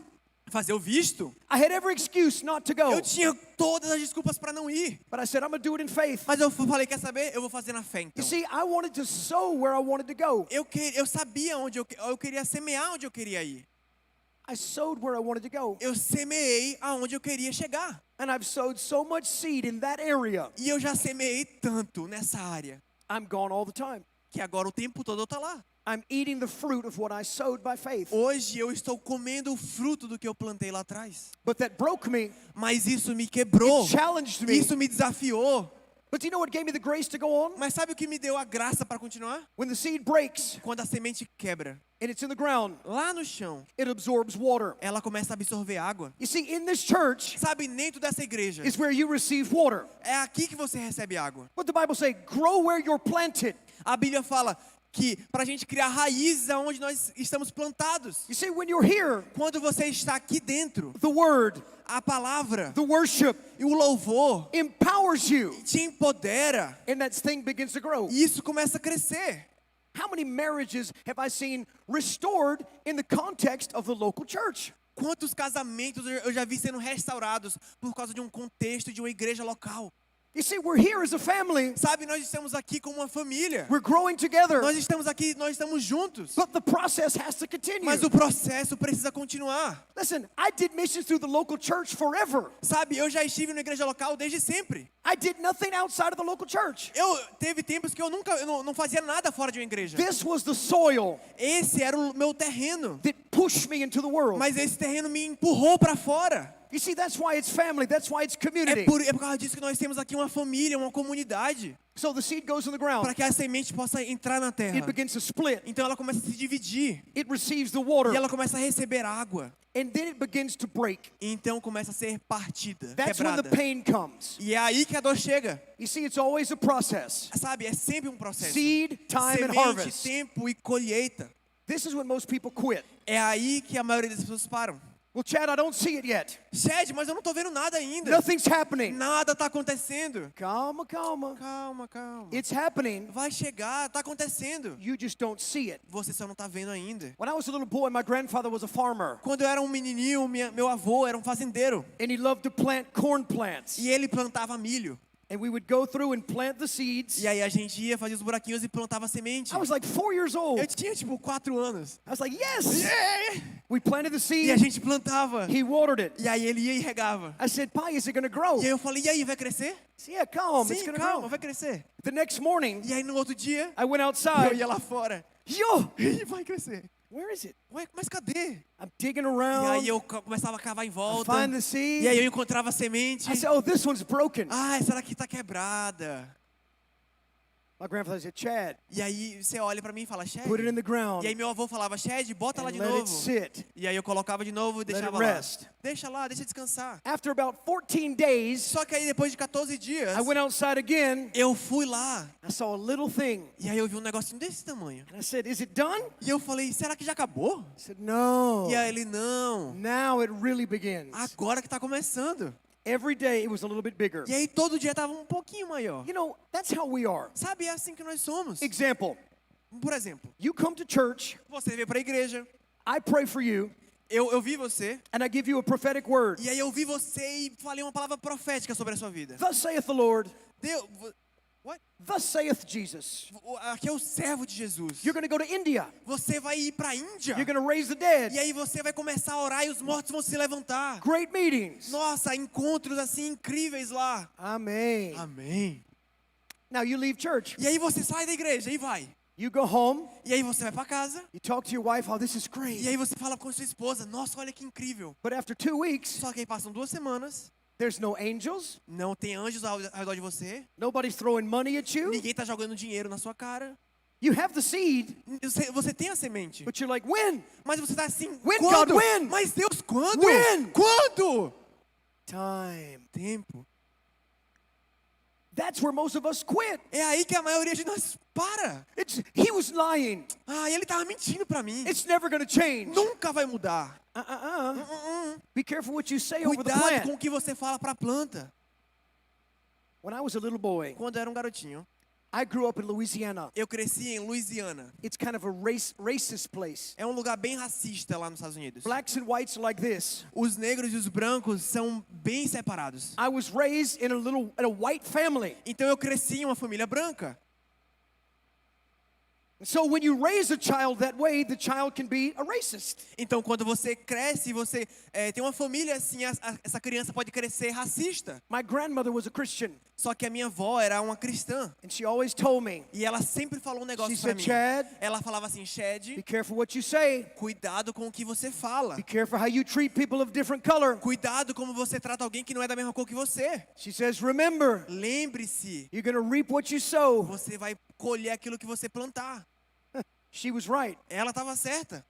Fazer o visto. I had every excuse not to go. Eu tinha todas as desculpas para não ir. But I said, I'm going to do it in faith. Mas eu falei, quer saber? Eu vou fazer na fé, You então. see, I wanted to sow where I wanted to go. Eu sabia onde eu queria semear onde eu queria ir. I sowed where I wanted to go. Eu semeei aonde eu queria chegar. And I've sowed so much seed in that area. E eu já semeei tanto nessa área I'm gone all the time. que agora o tempo todo eu tá lá. I'm eating the fruit of what I sowed by faith. Hoje eu estou comendo o fruto do que eu plantei lá atrás. But that broke me. Mas isso me quebrou. It challenged me. Isso me desafiou. But do you know what gave me the grace to go on? Mas sabe o que me deu a graça para continuar? When the seed breaks Quando a semente quebra, and it's in the ground, lá no chão, it absorbs water. ela começa a absorver água. You see, in this church Sabe, dentro dessa igreja, is where you receive water. é aqui que você recebe água. What the Bible say? Grow where you're planted. A Bíblia fala que para a gente criar raízes aonde nós estamos plantados. You see, when you're here, Quando você está aqui dentro, the word, a palavra the worship e o louvor empowers you, te empodera. and that thing begins to grow. E isso começa a crescer. How many marriages have I seen restored in the context of the local church? Quantos casamentos eu já vi sendo restaurados por causa de um contexto de uma igreja local? You see, we're here as a family. Sabe, nós estamos aqui como uma família. We're growing together. Nós estamos aqui, nós estamos juntos. But the process has to continue. Mas o processo precisa continuar. Listen, I did missions through the local church forever. Sabe, eu já estive na igreja local desde sempre. I did nothing outside of the local church. Teve tempos que eu não fazia nada fora de uma igreja. This was the soil Esse era o meu terreno. that pushed me into the world. Mas esse terreno me empurrou para fora. You see, that's why it's family. That's why it's community. É por causa disso que nós temos aqui uma família, uma comunidade. So the seed goes in the ground. Para que a semente possa entrar na terra. It begins to split. Então ela começa a se dividir. It receives the water. E ela começa a receber água. And then it begins to break. E então começa a ser partida, That's when the quebrada. pain comes. E é aí que a dor chega. You see, it's always a process. Sabe, é sempre um processo. Seed, time, and Semente, harvest. tempo e colheita. This is when most people quit. É aí que a maioria das pessoas param. Well, Chad, I don't see it yet. Chad, mas eu não tô vendo nada ainda. Nothing's happening. Nada tá acontecendo. Calma, calma. Calma, calma. It's happening. Vai chegar, tá acontecendo. You just don't see it. Você só não tá vendo ainda. When I was a little boy, my grandfather was a farmer. Quando eu era um menininho, meu avô era um fazendeiro. And he loved to plant corn plants. E ele plantava milho. And we would go through and plant the seeds. E aí a gente ia, fazia os buraquinhos e plantava semente. I was like 4 years old. Eu tinha tipo 4 anos. I was like, yes! Yeah! We planted the E a seed. gente plantava. He watered it. E aí ele ia e regava. I said, Pai, is it going to grow? E aí eu falei, e aí, vai crescer? He said, yeah, calm. It's Sim, going to calma, grow. vai crescer. The next morning, E aí no outro dia, I went eu outside. ia lá fora. Yo, E vai crescer. where is it? Ué, mas cadê? I'm digging E around. aí eu começava a cavar em I volta. find the seed. E aí eu encontrava a semente. I said, oh, this one's broken. Ah, essa daqui tá quebrada. My grandfather said, Chad, E aí você olha pra mim e fala, Chad. put it in the ground E aí meu avô falava, Chad, bota lá and de let it novo. sit. E aí eu colocava de novo e Let it deixava lá. rest. Deixa lá, deixa descansar. After about 14 days, Só que aí depois de 14 dias, I went outside again. eu fui lá. I saw a little thing. E aí eu vi um negocinho desse tamanho. And I said, is it done? E eu falei, será que já acabou? He said, no. E aí ele, não. Now it really begins. Agora que tá começando. Every day it was a little bit bigger. E aí todo dia tava um pouquinho maior. You know, that's how we are. Sabe, é assim que nós somos. Example, Por exemplo, you come to church, você veio pra igreja, I pray for you, eu vi você, and I give you a prophetic word. e aí eu vi você e falei uma palavra profética sobre a sua vida. Thus saith the Lord, Deus, thus saith Jesus. aqui é o servo de Jesus. You're going to go to India. Você vai ir pra Índia. You're going to raise the dead. E aí você vai começar a orar e os mortos vão se levantar. Great meetings. Nossa, encontros assim incríveis lá. Amen. Amém. Now you leave church. E aí você sai da igreja e vai. You go home. E aí você vai pra casa. You talk to your wife, oh, this is E great. aí você fala com sua esposa, nossa, olha que incrível. But after 2 weeks, Só que aí passam 2 semanas, there's no angels. não tem anjos ao redor de você, Nobody's throwing money at you. ninguém tá jogando dinheiro na sua cara. You have the seed, Você tem a semente, but you're like, when? mas você tá assim, When, quando? God, when? Mas Deus, quando? When? Quando? Time. Tempo. That's where most of us quit. É aí que a maioria de nós para. He was lying. Ah, ele tava mentindo pra mim. It's never going to change. Nunca vai mudar. Be careful what you say over the Cuidado plant. com o que você fala pra planta. When I was a little boy, Quando eu era um garotinho, I grew up in Louisiana. eu cresci em Louisiana. It's kind of a racist place. É um lugar bem racista lá nos Estados Unidos. Blacks and whites are like this. Os negros e os brancos são bem separados. I was raised in a white family. Então eu cresci em uma família branca. So when you raise a child that way, the child can be a racist. Então quando você cresce, você tem uma família assim, essa criança pode crescer racista. My grandmother was a Christian. Só que a minha avó era uma cristã. And she always told me, E ela sempre falou um she negócio pra said, mim. Chad, Ela falava assim, be Chad, careful what you say. cuidado com o que você fala. Be careful how you treat people of different color. Cuidado como você trata alguém que não é da mesma cor que você. She says, remember, Lembre-se, you're going to reap what you sow. você vai colher aquilo que você plantar. She was right. Ela estava certa.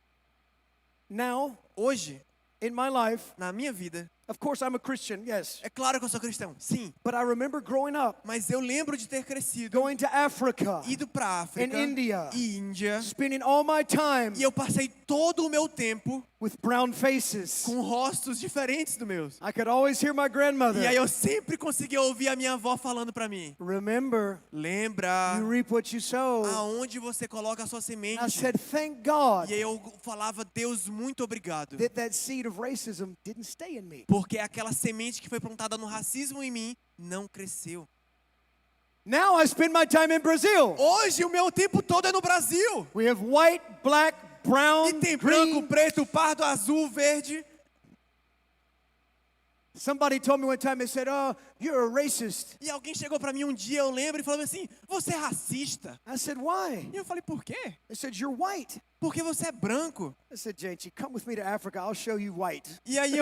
Now, Hoje, in my life, na minha vida, of course I'm a Christian, yes. é claro que eu sou cristão, sim. But I remember growing up, Mas eu lembro de ter crescido, going to Africa, ido pra África in India, e Índia. spending all my time E eu passei todo o meu tempo with brown faces. com rostos diferentes do meus. I could always hear my grandmother. E aí eu sempre conseguia ouvir a minha avó falando pra mim. Remember, Lembra you reap what you sow. aonde você coloca a sua I semente. said, thank God E aí eu falava, Deus, muito obrigado. that seed of racism didn't stay in me. Porque aquela semente que foi plantada no racismo em mim não cresceu. Now I spend my time in Brazil. Hoje o meu tempo todo é no Brasil. We have white, black, brown, E tem branco, green. preto, pardo, azul, verde. Somebody told me one time, they said, oh, you're a racist. E alguém chegou pra mim um dia, eu lembro, e falou assim, você é racista? I said, why? E eu falei, por quê? They said, you're white. Porque você é branco. I said, JT, come with me to Africa. I'll show you white. E aí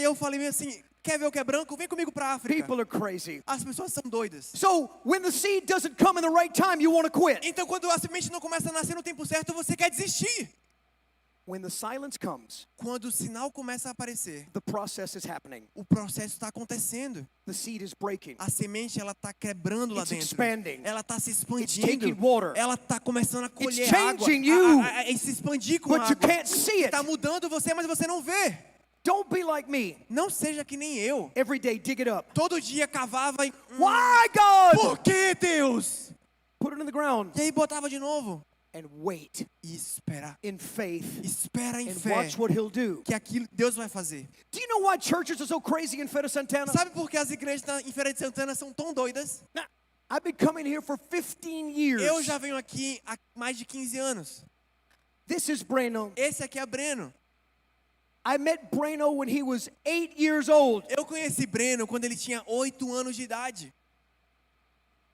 eu falei assim, quer ver o que é branco? Vem comigo pra África. People are crazy. As pessoas são doidas. So when the seed doesn't come in the right time, you want to quit. Então quando a semente não começa a nascer no tempo certo, você quer desistir. When the silence comes, Quando o sinal começa a aparecer, the process is happening. o processo está acontecendo. The seed is breaking. A semente ela está quebrando lá It's dentro. expanding. Ela está se It's expandindo. taking water. Ela está começando a colher It's água. changing you. E se expandir com But you água. can't see it. Está mudando você, mas você não vê. Don't be like me. Não seja que nem eu. Every day, dig it up. Todo dia cavava e... Why, God? Por que, Deus? Put it in the ground E aí botava de novo. and wait E espera. in faith Espera em and fé. watch what He'll do. Que aquilo Deus vai fazer. Do you know why churches are so crazy in Feira Santana? Sabe por que as igrejas em Feira de Santana são tão doidas? Now, I've been coming here for 15 years. Eu já venho aqui há mais de 15 anos. This is Breno. Esse aqui é Breno. I met Breno when he was 8 years old. Eu conheci Breno quando ele tinha 8 anos de idade.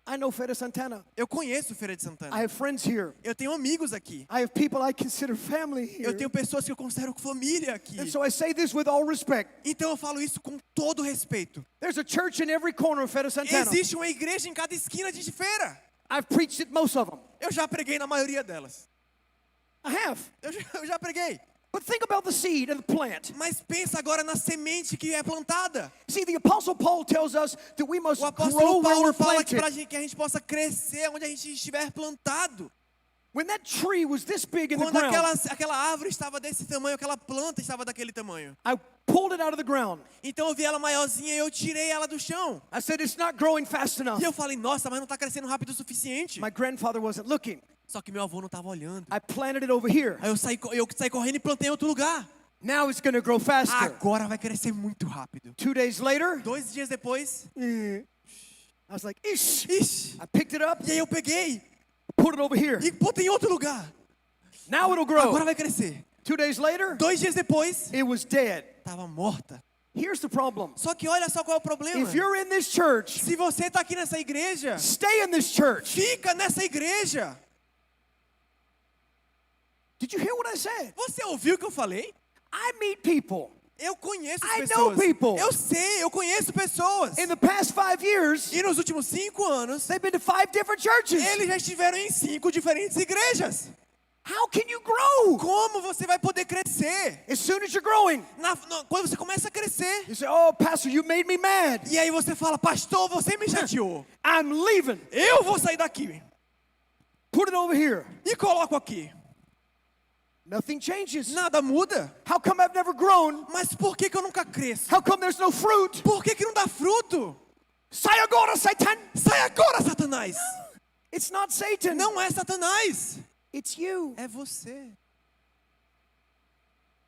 I know Feira Santana. Eu conheço Feira de I Santana. have friends here. Eu tenho amigos aqui. I have people I consider family here. Eu tenho pessoas que eu considero família aqui. And so I say this with all respect. Então eu falo isso com todo respeito. There's a church in every corner of Feira Santana. Existe uma igreja em cada esquina de feira. I've preached at most of them. Eu já preguei na maioria delas. I have. Eu já preguei. But think about the seed and the plant. Mas pensa agora na semente que é plantada. See, the Apostle Paul tells us that we must O grow apóstolo where Paulo we're fala que, planted. que a gente possa crescer onde a gente estiver plantado. When that tree was this big in the Quando ground, aquela árvore estava desse tamanho, aquela planta estava daquele tamanho. I pulled it out of the ground. Então eu vi ela maiorzinha e eu tirei ela do chão. I said, it's not growing fast enough. E eu falei, nossa, mas não está crescendo rápido o suficiente. My grandfather wasn't looking. Só que meu avô não estava olhando. I planted it over here. Aí eu saí correndo e plantei em outro lugar. Now it's going to grow faster. Agora vai crescer muito rápido. 2 days later, 2 dias depois, I was like, ish. ixi, I picked it up, e aí eu peguei put it over here. e botei em outro lugar. Now it'll grow. Agora vai crescer. 2 days later, 2 dias depois, it was dead. estava morta. Here's the problem. Só que olha só qual é o problema. If you're in this church, Se você está aqui nessa igreja, stay in this church. fica nessa igreja. Did you hear what I said? Você ouviu o que eu falei? I meet people. Eu conheço as I know pessoas. people. Eu sei, eu conheço pessoas. In the past 5 years, E nos últimos 5 anos, they've been to 5 different churches. eles já estiveram em 5 diferentes igrejas. How can you grow? Como você vai poder crescer? As soon as you're growing, Quando você começa a crescer, you say, oh, Pastor, you made me mad. e aí você fala, pastor, você me chateou. I'm leaving. Eu vou sair daqui. Put it over here. E coloco aqui. Nothing changes. Nada muda. How come I've never grown? Mas por que eu nunca cresço? How come there's no fruit? Por que não dá fruto? Sai agora, Satan! Sai agora, Satanás. It's not Satan. Não é Satanás. It's you. É você.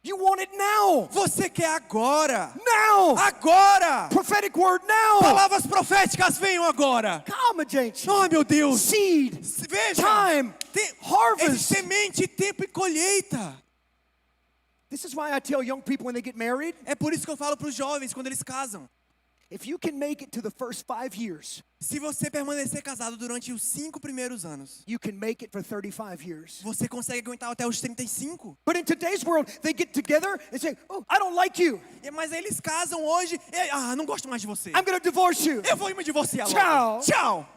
You want it now. Você quer agora. Now. Agora. Prophetic word now. Palavras proféticas venham agora. Calma, gente. Ai, meu Deus. Seed. Veja. Time. Harvest. Existe semente, tempo e colheita. This is why I tell young people when they get married, É por isso que eu falo para os jovens quando eles casam. If you can make it to the first 5 years, Se você permanecer casado durante os 5 primeiros anos, you can make it for 35 years. você consegue aguentar até os 35. But in today's world, they get together and say, oh, I don't like you. Mas eles casam hoje, não gosto mais de você. I'm going to divorce you. Eu vou me divorciar logo. Tchau. Tchau.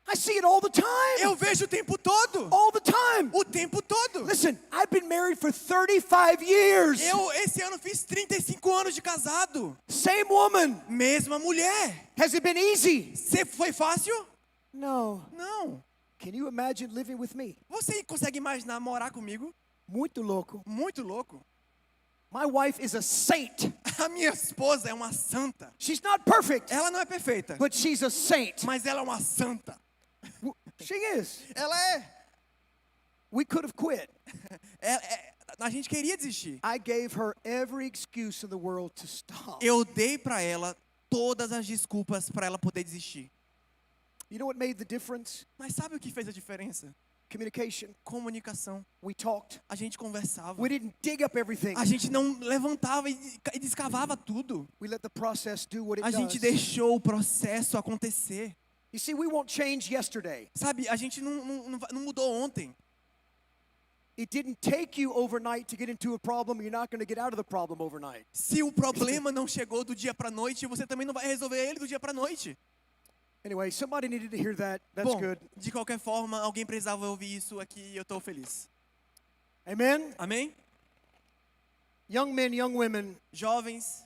I see it all the time. Eu vejo o tempo todo. All the time. O tempo todo. Listen, I've been married for 35 years. Eu, esse ano, fiz 35 anos de casado. Same woman. Mesma mulher. Has it been easy? Foi fácil? No. Não. Can you imagine living with me? Você consegue imaginar morar comigo? Muito louco. Muito louco. My wife is a saint. A minha esposa é uma santa. She's not perfect, Ela não é perfeita, but she's a saint. mas ela é uma santa. She is. Ela é. We could have quit. A gente queria desistir. I gave her every excuse in the world to stop. Eu dei pra ela todas as desculpas pra ela poder desistir. You know what made the difference? Mas sabe o que fez a diferença? Communication. Comunicação. We talked. A gente conversava. We didn't dig up everything. A gente não levantava e descavava tudo. We let the process do what A it gente does. deixou o processo acontecer. You see, we won't change yesterday. Sabe, a gente não mudou ontem. It didn't take you overnight to get into a problem. You're not going to get out of the problem overnight. Se o problema não chegou do dia pra noite, você também não vai resolver ele do dia pra noite. Anyway, somebody needed to hear that. That's Bom, good. de qualquer forma, alguém precisava ouvir isso aqui e eu estou feliz. Amen? Amém? Young men, young women, Jovens,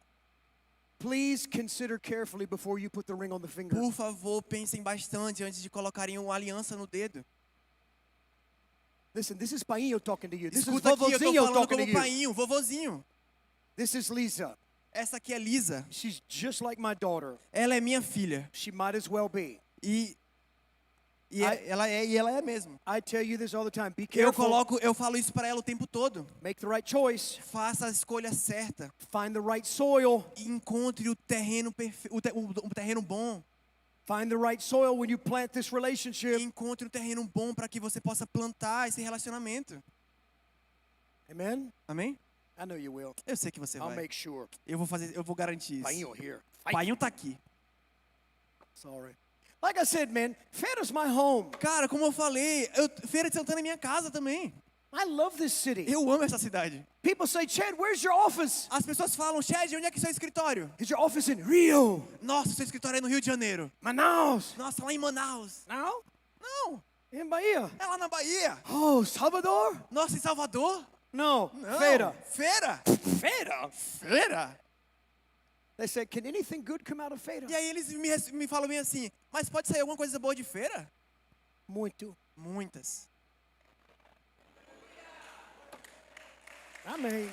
please consider carefully before you put the ring on the finger. por favor, pensem bastante antes de colocarem uma aliança no dedo. Listen, this is Painho talking to you. This is Escuta aqui, eu estou Vovozinho falando talking to como you. painho, vovozinho. This is Lisa. Essa aqui é Lisa. She's just like my daughter. Ela é minha filha. She might as well be. E ela é mesmo. I tell you this all the time. Be Eu careful. falo isso para ela o tempo todo. Make the right choice. Faça a escolha certa. Find the right soil. E encontre o terreno o terreno bom. Find the right soil when you plant this E relationship. encontre um terreno bom para que você possa plantar esse relacionamento. Amen? Amém? I know you will. Eu sei que você I'll vai. make sure. Eu vou garantir isso. Painho here. Painho tá aqui. Sorry. Like I said, man, Feira's my home. Cara, como eu falei, Feira de Santana é minha casa também. I love this city. Eu amo essa cidade. People say, Chad, where's your office? As pessoas falam, Chad, onde é que é seu escritório? Is your office in Rio? Nossa, seu escritório é no Rio de Janeiro. Manaus? Nossa, lá em Manaus. No? Não, In Bahia? é lá na Bahia. Oh, Salvador? Nossa, em Salvador? No. Não. Feira. Feira? Feira? Feira? They said, can anything good come out of Feira? E aí eles me falam bem assim, mas pode sair alguma coisa boa de feira? Muito. Muitas. Amém.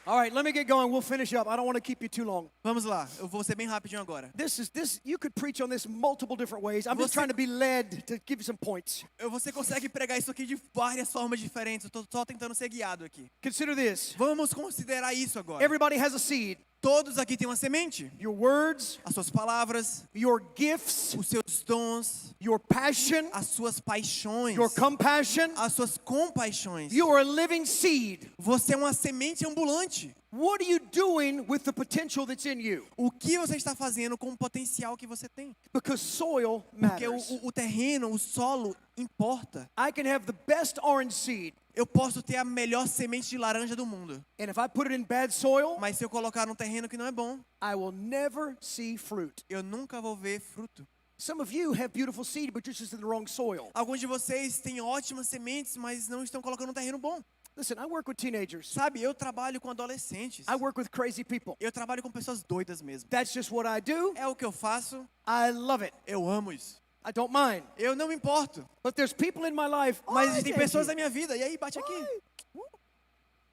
All right, let me get going. We'll finish up. I don't want to keep you too long. Vamos lá, eu vou ser bem rapidinho agora. This you could preach on this multiple different ways. I'm just Você- trying to be led to give you some points. Você consegue pregar isso aqui de várias formas diferentes, eu tô só tentando ser guiado aqui. Consider this. Vamos considerar isso agora. Everybody has a seed. Todos aqui têm uma semente. Your words, As suas palavras, your gifts, os seus dons, your passion, as suas paixões, your compassion. as suas compaixões. You are a living seed. Você é uma semente ambulante. What are you doing with the potential that's in you? O que você está fazendo com o potencial que você tem? Because soil Porque matters. o terreno, o solo importa. I can have the best orange seed, Eu posso ter a melhor semente de laranja do mundo, and if I put it in bad soil, mas se eu colocar num terreno que não é bom, I will never see fruit. eu nunca vou ver fruto. Some of you have beautiful seed, but you're just in the wrong soil. Alguns de vocês têm ótimas sementes, mas não estão colocando um terreno bom. Listen, I work with teenagers. Sabe, eu trabalho com adolescentes. I work with crazy people. Eu trabalho com pessoas doidas mesmo. That's just what I do. É o que eu faço. I love it. Eu amo isso. I don't mind. Eu não me importo. But there's people in my life. Mas "Ai, existem gente, pessoas na minha vida. E aí, bate aqui.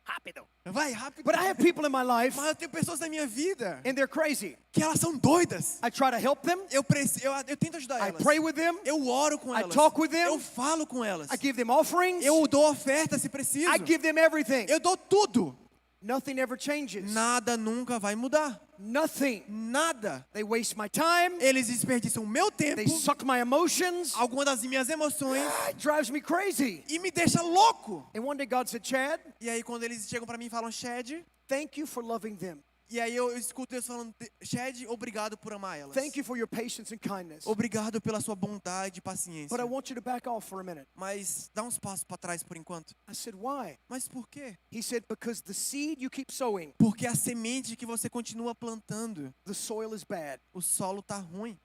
rápido." Vai, rápido. But I have people in my life, Mas eu tenho pessoas na minha vida and they're crazy. que elas são doidas. I try to help them. Eu tento ajudar I elas. pray with them. Eu oro com I elas. talk with them. Eu falo com elas. I give them offerings. Eu dou oferta se preciso. I give them everything. Eu dou tudo. Nothing ever changes. Nada nunca vai mudar. Nothing. Nada. They waste my time. Eles desperdiçam o meu tempo, They suck my emotions. algumas das minhas emoções, It drives me crazy. e me deixa louco. And one day God said, Chad, E aí quando eles chegam pra mim e falam, Chad, thank you for loving them. e aí eu escuto Deus falando, Chad, obrigado por amar elas. Thank you for your patience and kindness. Obrigado pela sua bondade e paciência. But I want you to back off for a minute. Mas dá uns passos para trás por enquanto. I said, why? Mas por quê? He said, because the seed you keep sowing, Porque a semente que você continua plantando, the soil is bad. o solo tá ruim.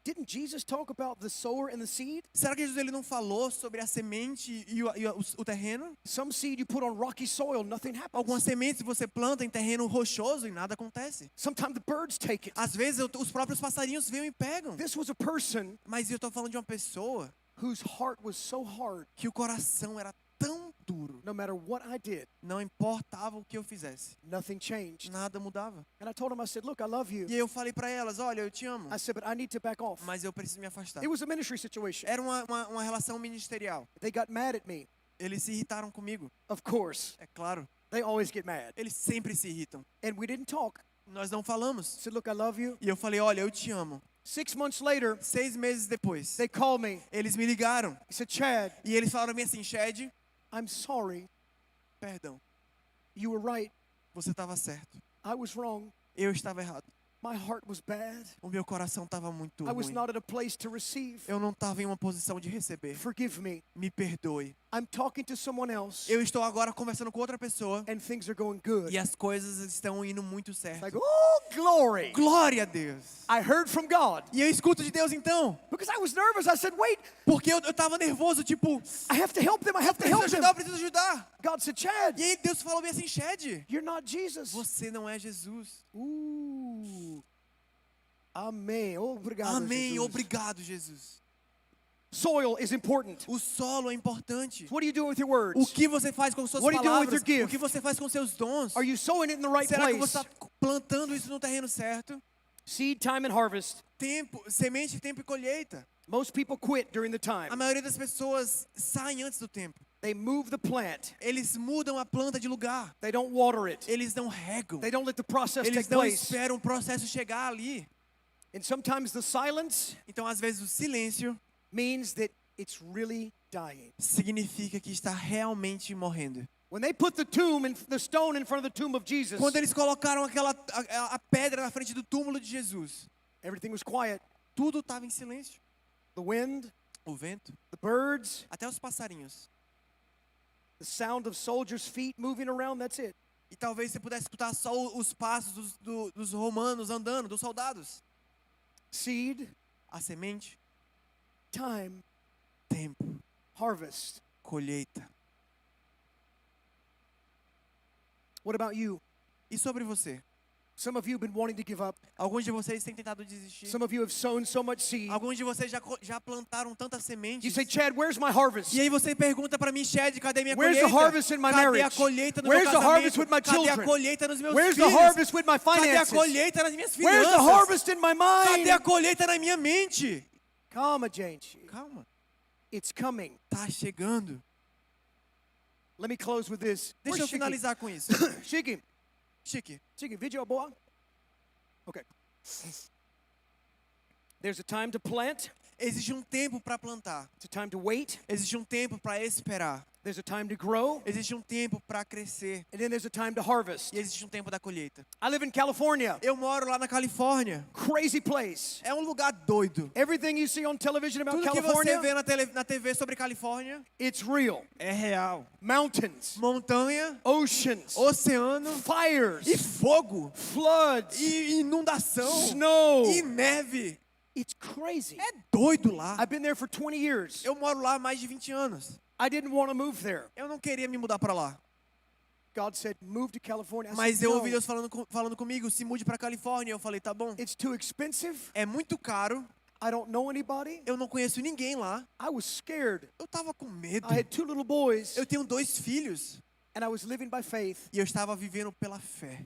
Didn't Jesus talk about the sower and the seed? Será que Jesus ele não falou sobre a semente e o terreno? Some seed you put on rocky soil, nothing Algumas happens. sementes você planta em terreno rochoso e nada acontece. Sometimes the birds take it. Às vezes os próprios passarinhos vêm e pegam. This was a person Mas eu tô falando de uma pessoa whose heart was so hard, que o coração era tão duro. no matter what I did, Não importava o que eu fizesse. nothing changed. Nada mudava. And I told him, I said, look, I love you. E aí eu falei para elas, olha, eu te amo. I said, but I need to back off. Mas eu preciso me afastar. It was a ministry situation. Era uma relação ministerial. They got mad at me. Eles se irritaram comigo. Of course, É claro. they always get mad. Eles sempre se irritam. And we didn't talk. Nós não falamos. I said, look, I love you. E eu falei, olha, eu te amo. 6 months later, 6 meses depois, they called me. eles me ligaram. He said, Chad, E eles falaram pra mim assim, Chad, I'm sorry. perdão, You were right. você estava certo. I was wrong. Eu estava errado. My heart was bad. O meu coração estava muito I was ruim. not at a place to receive. Eu não estava em uma posição de receber. Forgive me. Me perdoe. I'm talking to someone else, Eu estou agora conversando com outra pessoa and things are going good. e as coisas estão indo muito It's certo. like, oh, glory. Glória a Deus. I heard from God. E eu escuto de Deus então, Because I was nervous. I said, wait, porque eu estava nervoso, tipo, I have to help them. I have to preciso help them. ajudar, eu preciso ajudar. God said, Chad, E aí Deus falou bem assim, Chad, you're not Jesus. você não é Jesus. Amém. Obrigado, Amém, Jesus. obrigado, Jesus. Soil is important. O solo é importante. What do you do with your O words? que você faz com suas What do you do with palavras? your gift? O que você faz com seus dons? Are you sowing it in the right Será que place? você está plantando isso no terreno certo? Seed, time, and harvest. Tempo, semente, tempo e colheita. Most people quit during the time. A maioria das pessoas saem antes do tempo. They move the plant. Eles mudam a planta de lugar. They don't water it. Eles não regam. They don't let the process Eles take não place. esperam o processo chegar ali. And sometimes the silence Então, às vezes, o silêncio means that it's really dying. significa que está realmente morrendo. When they put the stone in front of the tomb of Jesus, Quando eles colocaram a pedra na frente do túmulo de Jesus, everything was quiet. tudo estava em silêncio. The wind, O vento, the birds, até os passarinhos. the sound of soldiers' feet moving around, that's it. E talvez você pudesse escutar só os passos dos romanos andando, dos soldados. Seed, A semente, time, tempo, harvest. colheita. What about you? E sobre você? Some of you have been wanting to give up. Alguns de vocês têm tentado desistir. Some of you have sown so much seed. Alguns de vocês já plantaram tantas You sementes. say, Chad, where's my harvest? E aí você pergunta pra mim, Chad, cadê minha Where's colheita? the harvest in my Cadê a marriage? colheita no Where's meu the harvest casamento? with my Cadê a children? colheita nos meus Where's the filhos? harvest with my Cadê a finances? colheita nas minhas Where's finanças? the harvest in my Cadê mind? a colheita na minha mente? Calma, gente. Calma, It's coming. tá chegando. Let me close with this. Deixa eu Where's Shiki? finalizar com isso. Shiki, Chique, Shiki, video boa? Okay. There's a time to plant. existe um tempo para plantar. It's a time to wait. Existe um tempo para esperar. There's a time to grow. Existe um tempo para crescer. And then there's a time to harvest. E existe um tempo da colheita. I live in California. Eu moro lá na Califórnia. Crazy place. É um lugar doido. Everything you see on television about Tudo que você California, vê na TV sobre Califórnia it's real. é real. Mountains, Montanha, oceans, oceano fires, e fogo. floods, E inundação. snow. E neve. It's crazy. É doido lá. I've been there for 20 years. Eu moro lá há mais de 20 anos. I didn't want to move there. Eu não queria me mudar para lá. God said, move to California. I Mas said, eu no. ouvi Deus falando comigo, se mude para Califórnia. Eu falei, tá bom. It's too expensive. É muito caro. I don't know anybody. Eu não conheço ninguém lá. I was scared. Eu tava com medo. I had 2 little boys, Eu tenho 2 filhos. and I was living by faith. E eu estava vivendo pela fé.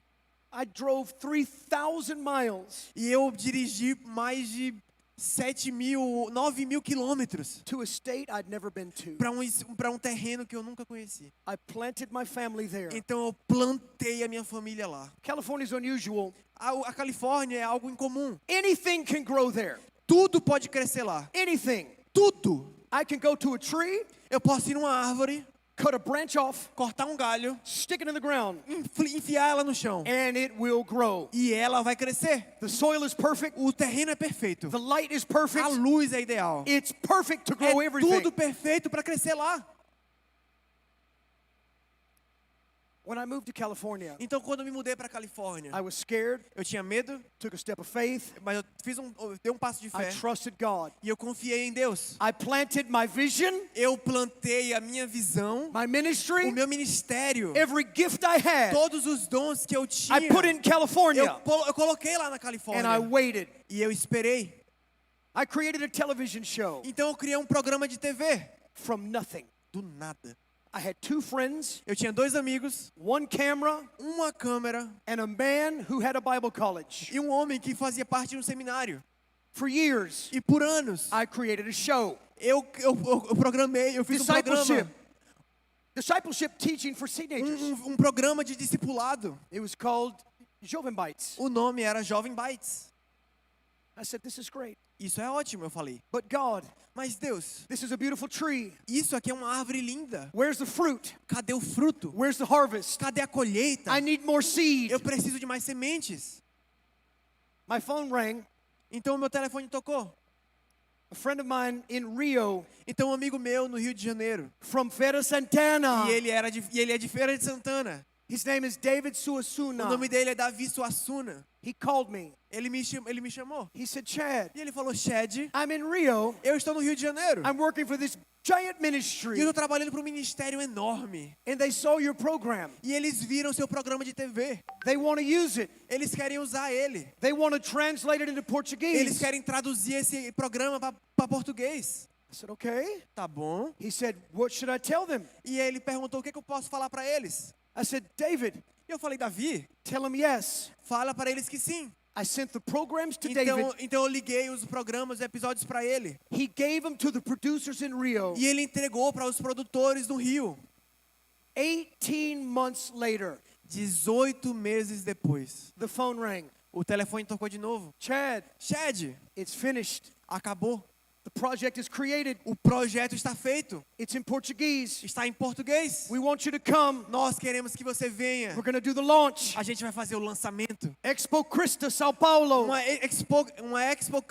I drove 3,000 miles E eu dirigi mais de 9 mil quilômetros to a state I'd never been to. para um terreno que eu nunca conheci. I planted my family there. Então eu plantei a minha família lá. California is unusual. A Califórnia é algo incomum. Anything can grow there. Tudo pode crescer lá. Anything. Tudo. I can go to a tree, Eu posso ir numa árvore, cut a branch off, cortar um galho, stick it in the ground, enfiar ela no chão. and it will grow. E ela vai crescer. The soil is perfect. O terreno é perfeito. The light is A perfect. luz é ideal. It's perfect to grow É everything. tudo perfeito para crescer lá. When I moved to California, Então, quando eu me mudei para a Califórnia, I was scared, eu tinha medo, took a step of faith. mas eu dei um passo de I fé trusted God. e eu confiei em Deus. I planted my vision, Eu plantei a minha visão, my o ministry, meu ministério, every gift I had. todos os dons que eu tinha. I put in California, Eu coloquei lá na and I Califórnia waited. e eu esperei. I created a television show Então eu criei um programa de TV from nothing. do nada. I had 2 friends, Eu tinha 2 amigos, 1 camera, uma câmera and a man who had a Bible college. e um homem que fazia parte de um seminário. For years, E por anos I created a show. eu programei, eu fiz um Discipleship. programa, Discipleship teaching for teenagers. um programa de discipulado. It was called Joven Bites. O nome era Jovem Bites. I said, this is great. Isso é ótimo, eu falei. But God, Mas Deus, this is a beautiful tree. isso aqui é uma árvore linda. Where's the fruit? Cadê o fruto? Where's the harvest? Cadê a colheita? I need more seed. Eu preciso de mais sementes. My phone rang. Então o meu telefone tocou. A friend of mine in Rio, Então um amigo meu no Rio de Janeiro. from Feira Santana. E ele é de Feira de Santana. His name is David O Suassuna. nome dele é Davi Suassuna. He called me. Ele me chamou. He said, Chad, E ele falou, Chad, I'm in Rio. eu estou no Rio de Janeiro. I'm working for this giant E eu ministry. estou trabalhando para um ministério enorme. And they saw your program. E eles viram seu programa de TV. They want to use it. Eles querem usar ele. They want to translate it into Eles Portuguese. querem traduzir esse programa para português. I said, okay. Tá bom. He said, what should I tell them? E ele perguntou o que eu posso falar para eles. I said, David, E eu falei, Davi, tell them yes. fala para eles que sim. I sent the programs to David. Então eu liguei os programas, os episódios para ele. He gave them to the producers in Rio. E ele entregou para os produtores no Rio. 18 months later, 18 meses depois, the phone rang. o telefone tocou de novo. Chad, Chad, it's finished. acabou. The project is created. O projeto está feito. It's in Portuguese. Está em português. We want you to come. Nós queremos que você venha. We're going to do the launch. A gente vai fazer o lançamento. Expo Crista, Sao Paulo. Uma expo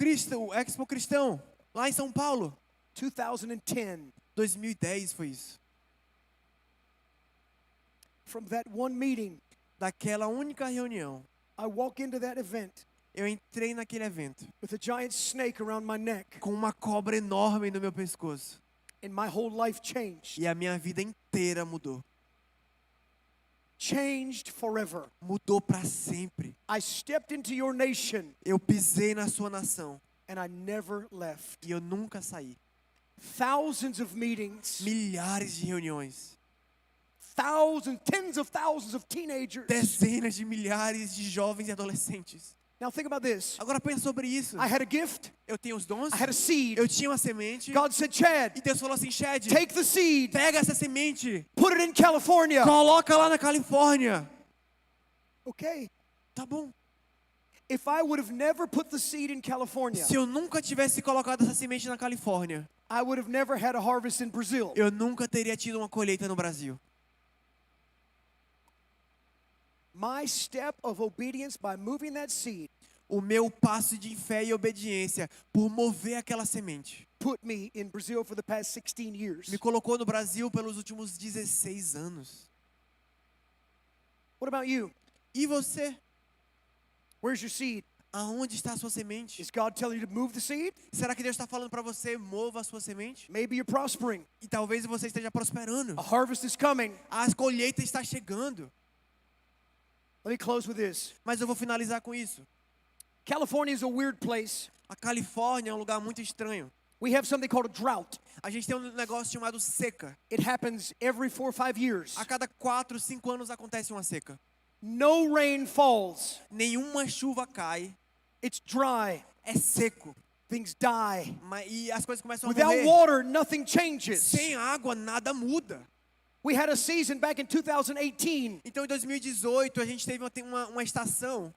cristão, lá em São Paulo. 2010. 2010 foi isso. From that one meeting, Daquela única reunião, I walk into that event eu entrei naquele evento with a giant snake around my neck, com uma cobra enorme no meu pescoço. and my whole life changed. E a minha vida inteira mudou. Changed forever. Mudou para sempre. I stepped into your nation, Eu pisei na sua nação and I never left. e eu nunca saí. Thousands of meetings, Milhares de reuniões. tens of thousands of teenagers. Dezenas de milhares de jovens e adolescentes. Now think about this. Agora pensa sobre isso. I had a gift. Eu tenho os dons. I had a seed. Eu tinha uma semente. God said, Chad, E Deus falou assim, Chad, take the seed, pega essa semente, put it in California. coloca lá na Califórnia. Okay. Tá bom. If I would have never put the seed in California, Se eu nunca tivesse colocado essa semente na Califórnia, I would have never had a harvest in Brazil. eu nunca teria tido uma colheita no Brasil. My step of obedience by moving that seed O meu passo de fé e obediência por mover aquela semente put me in Brazil for the past 16 years. me colocou no Brasil pelos últimos 16 anos. What about you? E você? Where's your seed? Aonde está a sua semente? Is God telling you to move the seed? Será que Deus está falando para você, mova a sua semente? Maybe you're prospering. E talvez você esteja prosperando. A harvest is coming. A colheita está chegando. Let me close with this. Mas eu vou finalizar com isso. California is a weird place. A Califórnia é um lugar muito estranho. We have something called a drought. A gente tem um negócio chamado seca. It happens every 4 or 5 years. A cada 4, 5 anos acontece uma seca. No rain falls. Nenhuma chuva cai. It's dry. É seco. things die. E as coisas começam a Without morrer. water, nothing changes. Sem água, nada muda. We had a season back in 2018. Então, em 2018, a gente teve uma estação.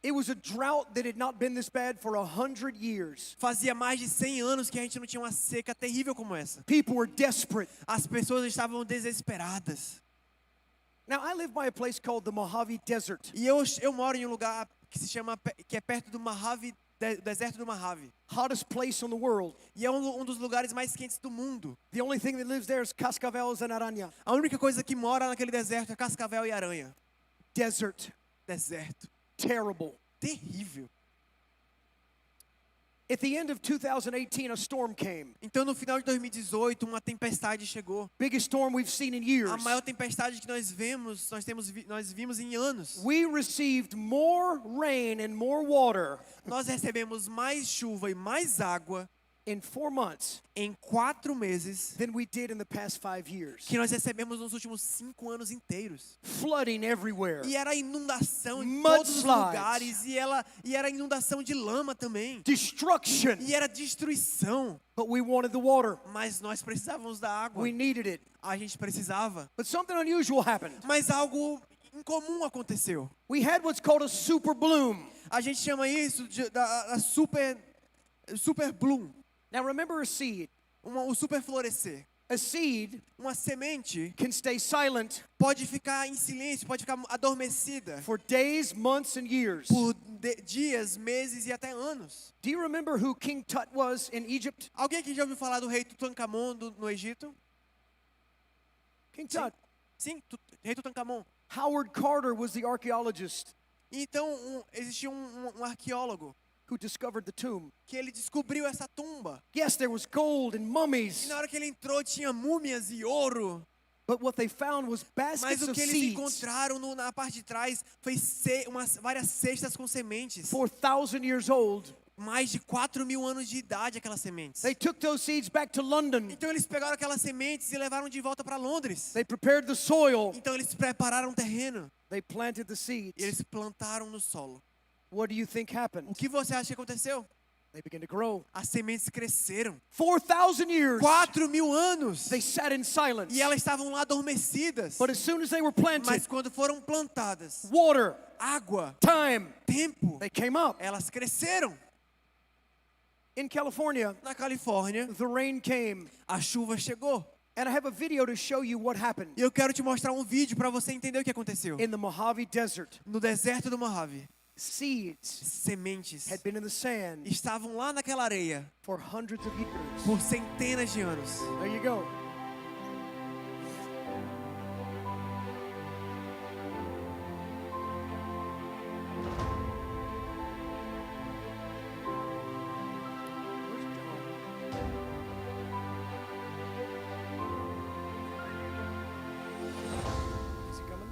It was a drought that had not been this bad for 100 years. Fazia mais de 100 anos que a gente não tinha uma seca terrível como essa. People were desperate. As pessoas estavam desesperadas. Now, I live by a place called the Mojave Desert. E eu moro em um lugar que se chama, que é perto do Mojave, deserto do Mojave. Hottest place in the world. E é um dos lugares mais quentes do mundo. The only thing that lives there is cascavéis and aranha. A única coisa que mora naquele deserto é cascavel e aranha. Desert. Deserto. Terrible. Terrível. At the end of 2018, a storm came. Então, no final de 2018, uma tempestade chegou. Biggest storm we've seen in years. A maior tempestade que nós vimos em anos. We received more rain and more water Nós recebemos mais chuva e mais água in 4 months em 4 meses than we did in the past 5 years. que nós recebemos nos últimos 5 anos inteiros. Flooding everywhere. E era inundação em Mudslides. todos os lugares. E era inundação de lama também. Destruction. E era destruição. But we wanted the water. Mas nós precisávamos da água. We needed it. A gente precisava. But something unusual happened. Mas algo incomum aconteceu. We had what's called a super bloom. A gente chama isso da super bloom. Now remember a seed. O super florescer. A seed Uma semente can stay silent pode ficar em silêncio, pode ficar adormecida for days, months, and years. por dias, meses e até anos. Do you remember who King Tut was in Egypt? Alguém aqui já ouviu falar do rei Tutankhamon no Egito? King Tut. Sim, rei Tutankhamon. Howard Carter was the archaeologist Então, existia um arqueólogo who discovered the tomb. que ele descobriu essa tumba. Yes, there was gold and E mummies, na hora que ele entrou, tinha múmias e ouro. but what they found was Mas baskets o of que eles seeds. encontraram na parte de trás foi várias cestas com sementes. 4,000 years old. Mais de 4.000 anos de idade aquelas sementes. They took those seeds back to London. Então eles pegaram aquelas sementes e levaram de volta para Londres. They prepared the soil. Então eles prepararam o terreno They planted the e seeds. eles plantaram no solo. What do you think happened? O que você acha que aconteceu? They began to grow. As sementes cresceram. 4,000 years. 4.000 anos. They sat in silence. E elas estavam lá adormecidas. But as soon as they were planted, Mas quando foram plantadas, water, água, time, tempo, they came up. elas cresceram. In California, Na Califórnia, the rain came. a chuva chegou. And I have a video to show you what happened E eu quero te mostrar um vídeo para você entender o que aconteceu. in the Mojave Desert. No deserto do Mojave, Seeds sementes had been in the sand estavam lá naquela areia for hundreds of years. por centenas de anos. There you go. Is he coming?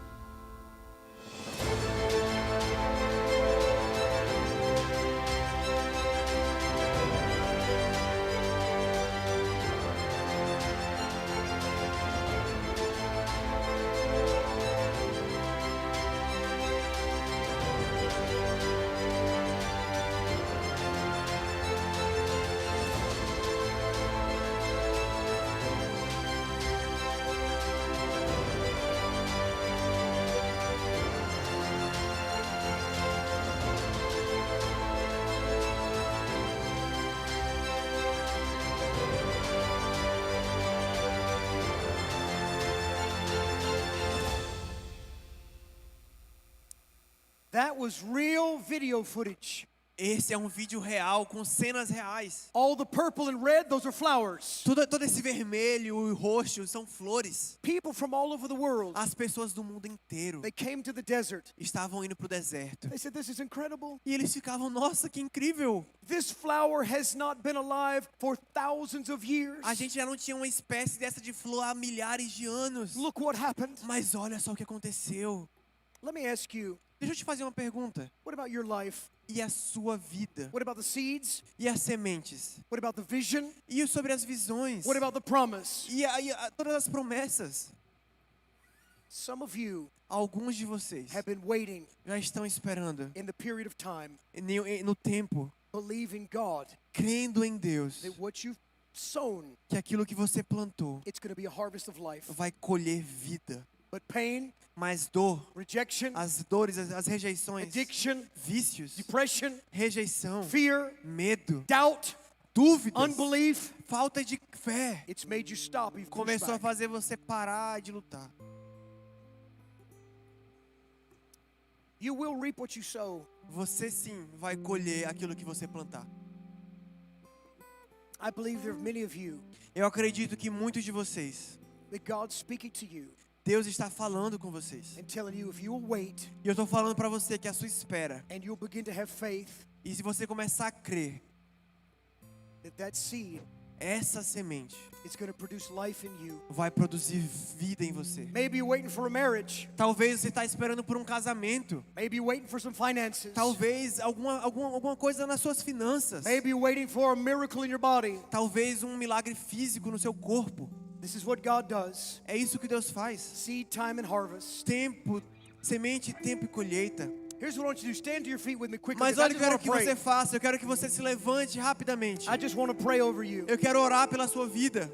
That was real video footage. Esse é um vídeo real com cenas reais. All the purple and red, those are flowers. Todo esse vermelho e roxo são flores. People from all over the world, As pessoas do mundo inteiro they came to the desert. estavam indo pro deserto. They said, this is incredible. E eles ficavam, nossa, que incrível. This flower has not been alive for thousands of years. A gente já não tinha uma espécie dessa de flor há milhares de anos. Look what happened. Mas olha só o que aconteceu. Let me ask you, Deixa eu te fazer uma pergunta. what about your life? E a sua vida? What about the seeds? E as sementes? What about the vision? E sobre as visões? What about the promise? E todas as promessas? Some of you Alguns de vocês have been waiting já estão esperando in the period of time no tempo believe in God crendo em Deus, that what you've sown, que aquilo que você plantou it's going to be a harvest of life. vai colher vida. But pain, Mas dor, rejection, as dores, as rejeições, addiction, vícios, depression, rejeição, fear, medo, doubt, dúvidas, unbelief, falta de fé, it's made you stop. You've pushed começou a back. fazer você parar de lutar. You will reap what you sow. Você sim vai colher aquilo que você plantar. I believe there are many of you Eu acredito que muitos de vocês, that God's speaking to you Deus está falando com vocês. and telling you if you will wait E eu estou falando para você que a sua espera, and you'll begin to have faith e se você começar a crer, that seed essa semente is going to produce life in you. vai produzir vida em você. Maybe you're waiting for a marriage. Talvez você está esperando por um casamento. Maybe you're waiting for some finances. Talvez alguma coisa nas suas finanças. Maybe you're waiting for a miracle in your body. Talvez um milagre físico no seu corpo. This is what God does. É isso que Deus faz. Seed, time, and harvest. Tempo, semente, tempo e colheita. Here's what I want you to do. Stand to your feet with me quickly. Mas 'Cause I olha o just que eu quero want que to pray. você faça. Eu quero que você se levante rapidamente. I just want to pray over you. Eu quero orar pela sua vida.